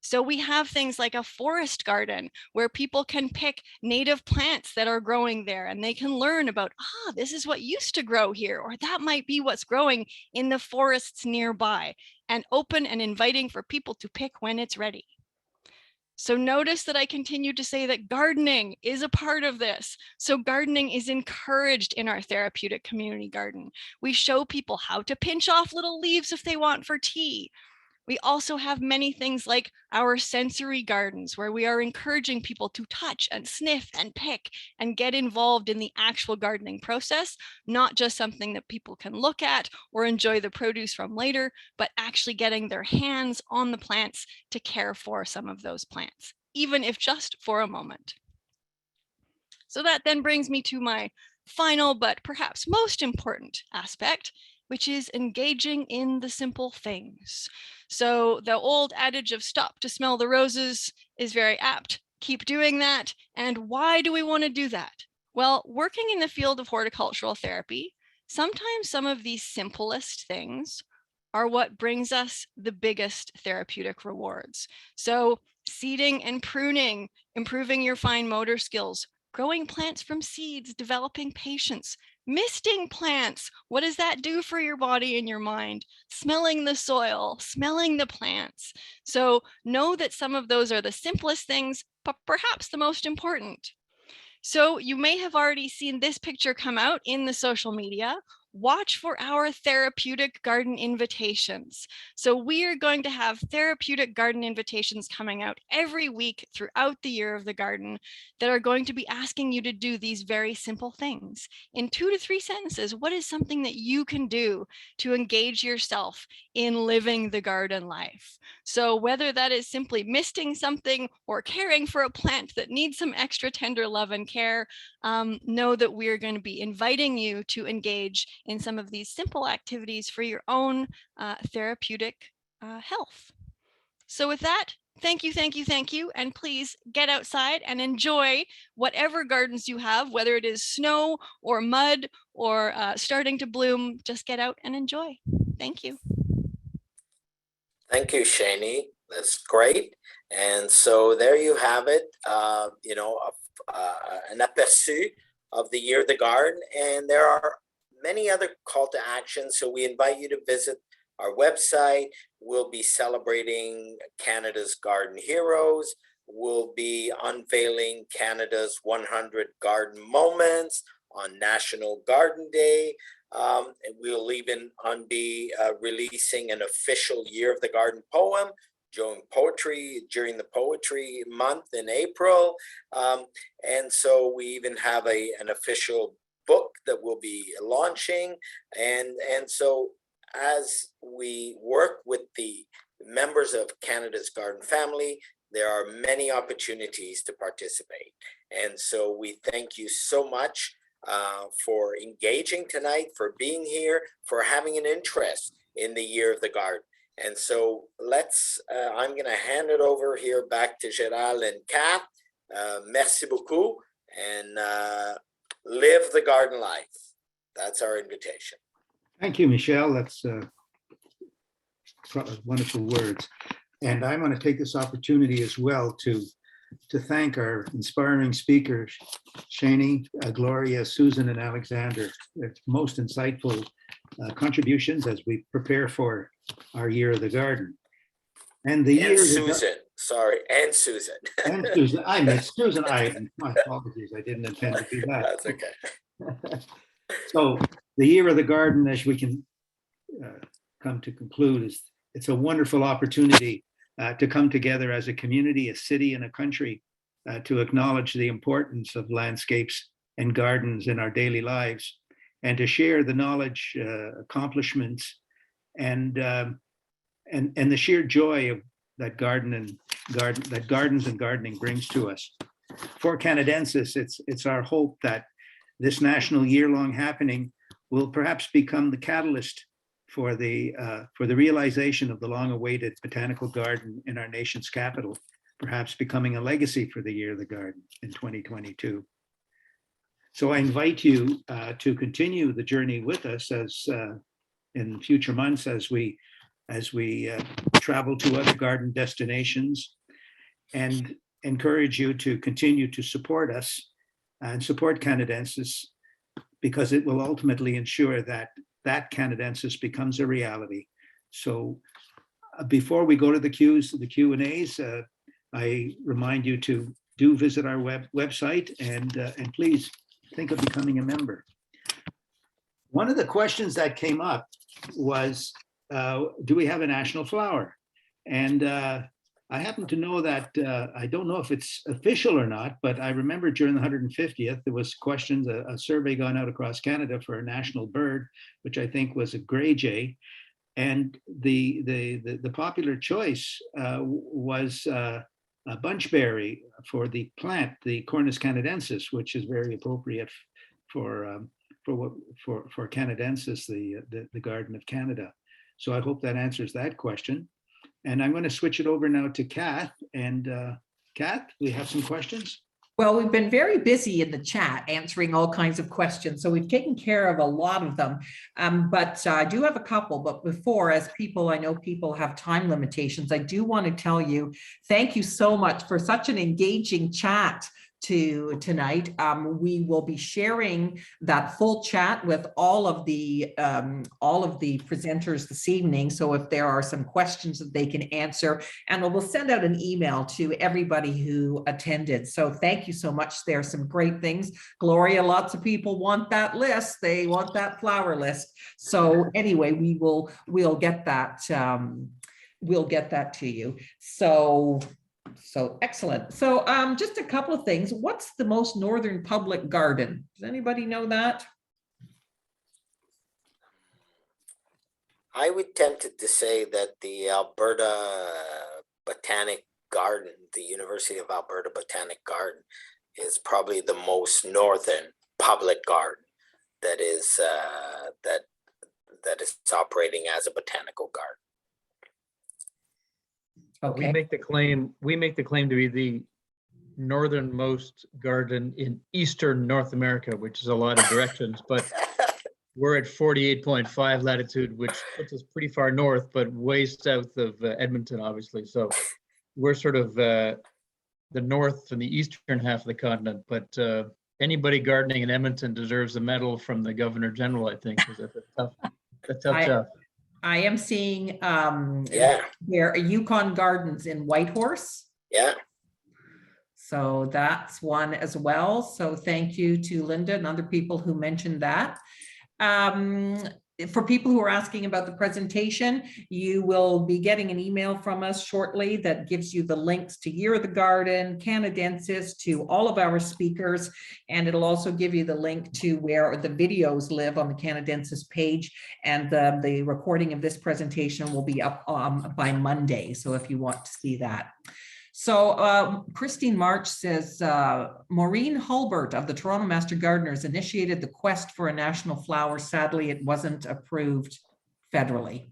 So we have things like a forest garden where people can pick native plants that are growing there, and they can learn about, this is what used to grow here, or that might be what's growing in the forests nearby, and open and inviting for people to pick when it's ready. So notice that I continue to say that gardening is a part of this. So gardening is encouraged in our therapeutic community garden. We show people how to pinch off little leaves if they want for tea. We also have many things like our sensory gardens, where we are encouraging people to touch and sniff and pick and get involved in the actual gardening process, not just something that people can look at or enjoy the produce from later, but actually getting their hands on the plants to care for some of those plants, even if just for a moment. So that then brings me to my final, but perhaps most important aspect, which is engaging in the simple things. So the old adage of stop to smell the roses is very apt. Keep doing that. And why do we want to do that? Well, working in the field of horticultural therapy, sometimes some of these simplest things are what brings us the biggest therapeutic rewards. So seeding and pruning, improving your fine motor skills, growing plants from seeds, developing patience, misting plants. What does that do for your body and your mind? Smelling the soil, smelling the plants. So know that some of those are the simplest things, but perhaps the most important. So you may have already seen this picture come out in the social media. Watch for our therapeutic garden invitations. So we are going to have therapeutic garden invitations coming out every week throughout the year of the garden that are going to be asking you to do these very simple things. In 2 to 3 sentences, what is something that you can do to engage yourself in living the garden life? So whether that is simply misting something or caring for a plant that needs some extra tender love and care, know that we're going to be inviting you to engage in some of these simple activities for your own therapeutic health. So with that, thank you, thank you, thank you. And please get outside and enjoy whatever gardens you have, whether it is snow or mud or starting to bloom, just get out and enjoy. Thank you. Thank you, Cheney. That's great. And so there you have it, an aperçu of the Year of the Garden. And there are many other call to action. So we invite you to visit our website. We'll be celebrating Canada's Garden Heroes. We'll be unveiling Canada's 100 Garden Moments on National Garden Day. And we'll even be releasing an official Year of the Garden poem during the poetry month in April. And so we even have an official book that we'll be launching. And so as we work with the members of Canada's Garden family, there are many opportunities to participate. And so we thank you so much for engaging tonight, for being here, for having an interest in the Year of the Garden. And so I'm going to hand it over here back to Gerald and Kat. Merci beaucoup, and live the garden life. That's our invitation. Thank you, Michelle. That's wonderful words. And I want to take this opportunity as well to thank our inspiring speakers, Cheney, Gloria, Susan, and Alexander. It's most insightful contributions as we prepare for our Year of the Garden. And the year Susan, sorry, and Susan. And Susan, I missed Susan. My apologies. I didn't intend to do that. That's okay. So the Year of the Garden, as we can come to conclude, it's a wonderful opportunity to come together as a community, a city, and a country to acknowledge the importance of landscapes and gardens in our daily lives, and to share the knowledge, accomplishments, and the sheer joy of that gardens and gardening brings to us. For Canadensis, it's our hope that this national year-long happening will perhaps become the catalyst for the realization of the long-awaited botanical garden in our nation's capital, perhaps becoming a legacy for the Year of the Garden in 2022. So I invite you to continue the journey with us as in future months as we travel to other garden destinations, and encourage you to continue to support us and support Canadensis, because it will ultimately ensure that Canadensis becomes a reality. So before we go to the Q&As, I remind you to do visit our website and please think of becoming a member. One of the questions that came up was, do we have a national flower? And I happen to know that, I don't know if it's official or not, but I remember during the 150th, there was questions, a survey gone out across Canada for a national bird, which I think was a gray jay. And the popular choice was a bunchberry for the plant, the Cornus canadensis, which is very appropriate for Canadensis, the Garden of Canada. So I hope that answers that question. And I'm going to switch it over now to Kath. And Kath, we have some questions. Well, we've been very busy in the chat answering all kinds of questions, so we've taken care of a lot of them. But I do have a couple. But before, as I know people have time limitations, I do want to tell you, thank you so much for such an engaging chat tonight. We will be sharing that full chat with all of the presenters this evening. So if there are some questions that they can answer, and we'll send out an email to everybody who attended. So thank you so much. There are some great things. Gloria, lots of people want that list. They want that flower list. So anyway, we'll get that. We'll get that to you. So excellent. So just a couple of things. What's the most northern public garden? Does anybody know that? I would tempted to say that the Alberta Botanic Garden, the University of Alberta Botanic Garden, is probably the most northern public garden that is operating as a botanical garden. Okay. We make the claim to be the northernmost garden in Eastern North America, which is a lot of directions, but we're at 48.5 latitude, which puts us pretty far north, but way south of Edmonton, obviously. So we're sort of the north and the eastern half of the continent, but anybody gardening in Edmonton deserves a medal from the Governor General, I think, because that's a tough job. I am seeing Yeah. there are Yukon Gardens in Whitehorse. Yeah. So that's one as well. So thank you to Linda and other people who mentioned that. For people who are asking about the presentation, you will be getting an email from us shortly that gives you the links to Year of the Garden, Canadensis, to all of our speakers, and it'll also give you the link to where the videos live on the Canadensis page, and the recording of this presentation will be up by Monday, so if you want to see that. So Christine March says, Maureen Hulbert of the Toronto Master Gardeners initiated the quest for a national flower. Sadly, it wasn't approved federally.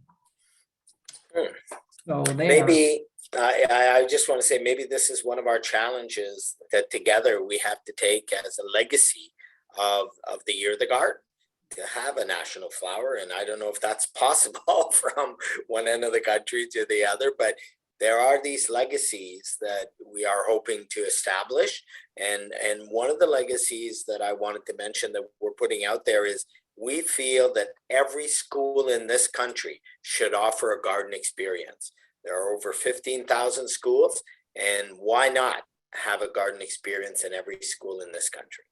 So maybe I just want to say, maybe this is one of our challenges that together we have to take as a legacy of the Year of the Garden, to have a national flower. And I don't know if that's possible from one end of the country to the other, but there are these legacies that we are hoping to establish. And one of the legacies that I wanted to mention that we're putting out there is, we feel that every school in this country should offer a garden experience. There are over 15,000 schools, and why not have a garden experience in every school in this country?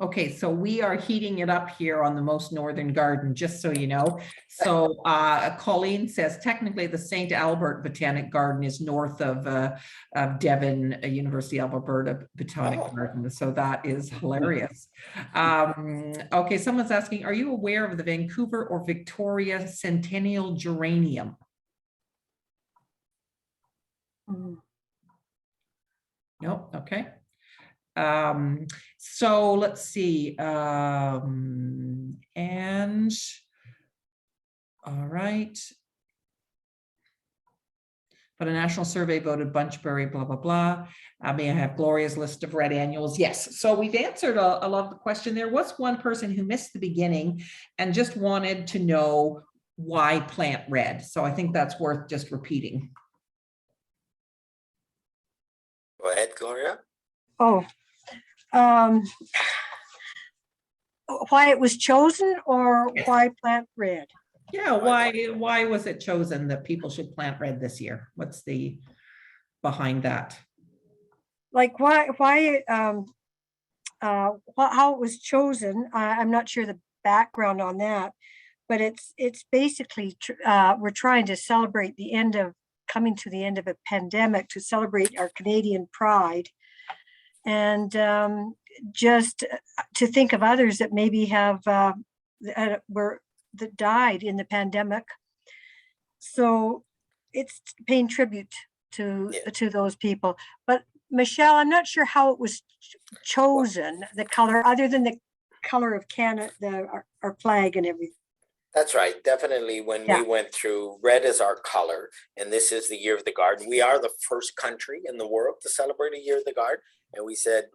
Okay, so we are heating it up here on the most northern garden, just so you know. So Colleen says, technically the St. Albert Botanic Garden is north of Devon, University of Alberta Botanic Garden. So that is hilarious. Okay, someone's asking, are you aware of the Vancouver or Victoria Centennial Geranium? No, okay. So let's see, and all right. But a national survey voted Bunchberry, blah, blah, blah. May I have Gloria's list of red annuals? Yes. So we've answered a lot of the question. There was one person who missed the beginning and just wanted to know why plant red. So I think that's worth just repeating. Go ahead, Gloria. Oh, why it was chosen, or why plant red? Yeah, why was it chosen that people should plant red this year? What's the behind that? Like how it was chosen? I'm not sure the background on that, but it's basically we're trying to celebrate coming to the end of a pandemic, to celebrate our Canadian pride, and just to think of others that maybe have that died in the pandemic. So it's paying tribute to those people. But Michelle, I'm not sure how it was chosen, the color, other than the color of Canada, our flag and everything. That's right. Definitely when we went through, red is our color, and this is the Year of the Garden. We are the first country in the world to celebrate a Year of the Garden. And we said,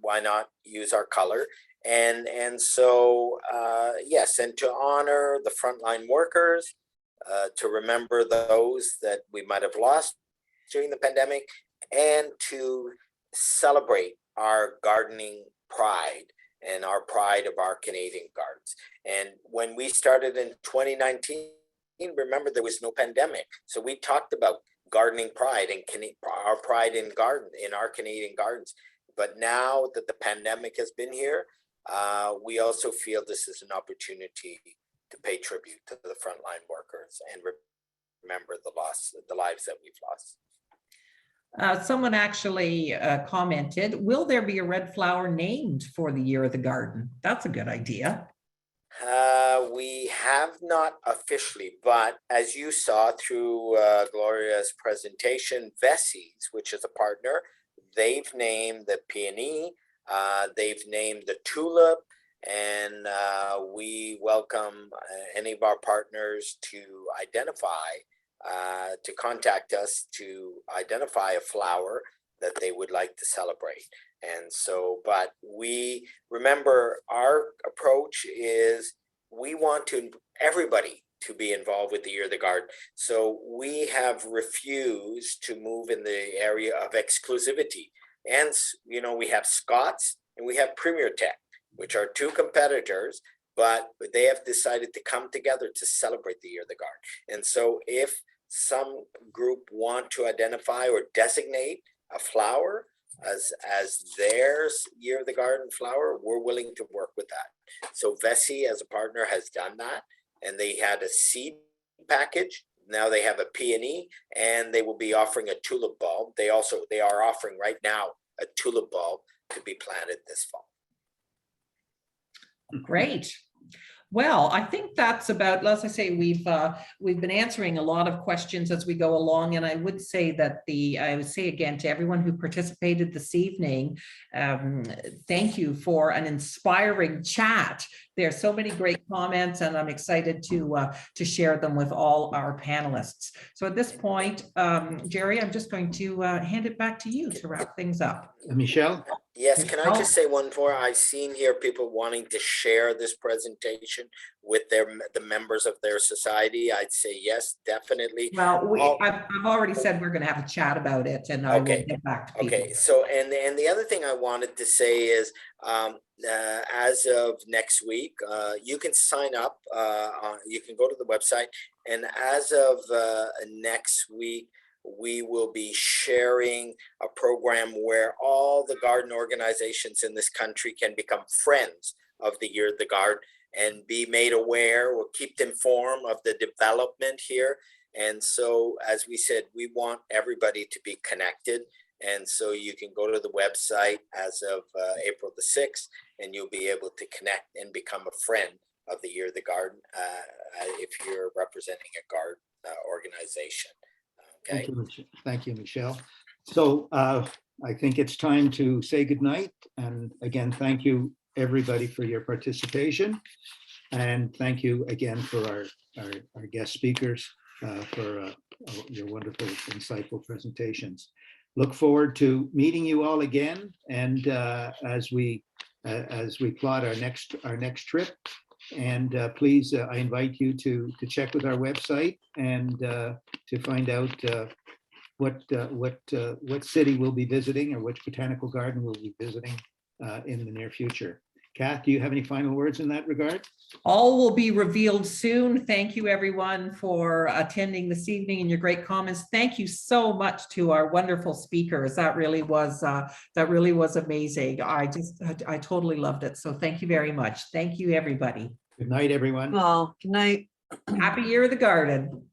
why not use our color? And so, yes, and to honor the frontline workers, to remember those that we might have lost during the pandemic, and to celebrate our gardening pride and our pride of our Canadian gardens. And when we started in 2019, remember, there was no pandemic. So we talked about gardening pride and our pride in our Canadian gardens. But now that the pandemic has been here, we also feel this is an opportunity to pay tribute to the frontline workers and remember the lives that we've lost. Someone actually commented, will there be a red flower named for the Year of the Garden? That's a good idea. We have not officially, but as you saw through Gloria's presentation, Vessie's, which is a partner, they've named the peony, they've named the tulip, and we welcome any of our partners to contact us to identify a flower that they would like to celebrate. And so, but we remember our approach is we want everybody to be involved with the Year of the Garden. So we have refused to move in the area of exclusivity. And, we have Scott's and we have Premier Tech, which are two competitors, but they have decided to come together to celebrate the Year of the Garden. And so if some group want to identify or designate a flower as their Year of the Garden flower, we're willing to work with that. So Vessie as a partner has done that, and they had a seed package. Now they have a peony, and they will be offering a tulip bulb. They are offering right now a tulip bulb to be planted this fall. Great. Well, I think that's about, as I say, we've been answering a lot of questions as we go along, and I would say that I would say again to everyone who participated this evening, thank you for an inspiring chat. There's so many great comments, and I'm excited to share them with all our panelists. So at this point, Jerry, I'm just going to hand it back to you to wrap things up. Michelle? Yes, can I just say one more? I've seen here people wanting to share this presentation with the members of their society. I'd say yes, definitely. Well, I've already said we're going to have a chat about it, and I will get back to people. Okay, so and the other thing I wanted to say is, as of next week, you can sign up. You can go to the website, and as of next week, we will be sharing a program where all the garden organizations in this country can become friends of the Year of the Garden and be made aware. We'll keep informed of the development here. And so, as we said, we want everybody to be connected. And so you can go to the website as of April the 6th, and you'll be able to connect and become a friend of the Year of the Garden if you're representing a garden organization. Okay. Thank you, Michelle. So I think it's time to say goodnight. And again, thank you everybody for your participation. And thank you again for our guest speakers for your wonderful, insightful presentations. Look forward to meeting you all again. And as we plot our next trip. And please, I invite you to check with our website and to find out what city we'll be visiting or which botanical garden we'll be visiting in the near future. Kath, do you have any final words in that regard? All will be revealed soon. Thank you, everyone, for attending this evening and your great comments. Thank you so much to our wonderful speakers. That really was amazing. I totally loved it. So thank you very much. Thank you, everybody. Good night, everyone. Well, good night. Happy Year of the Garden.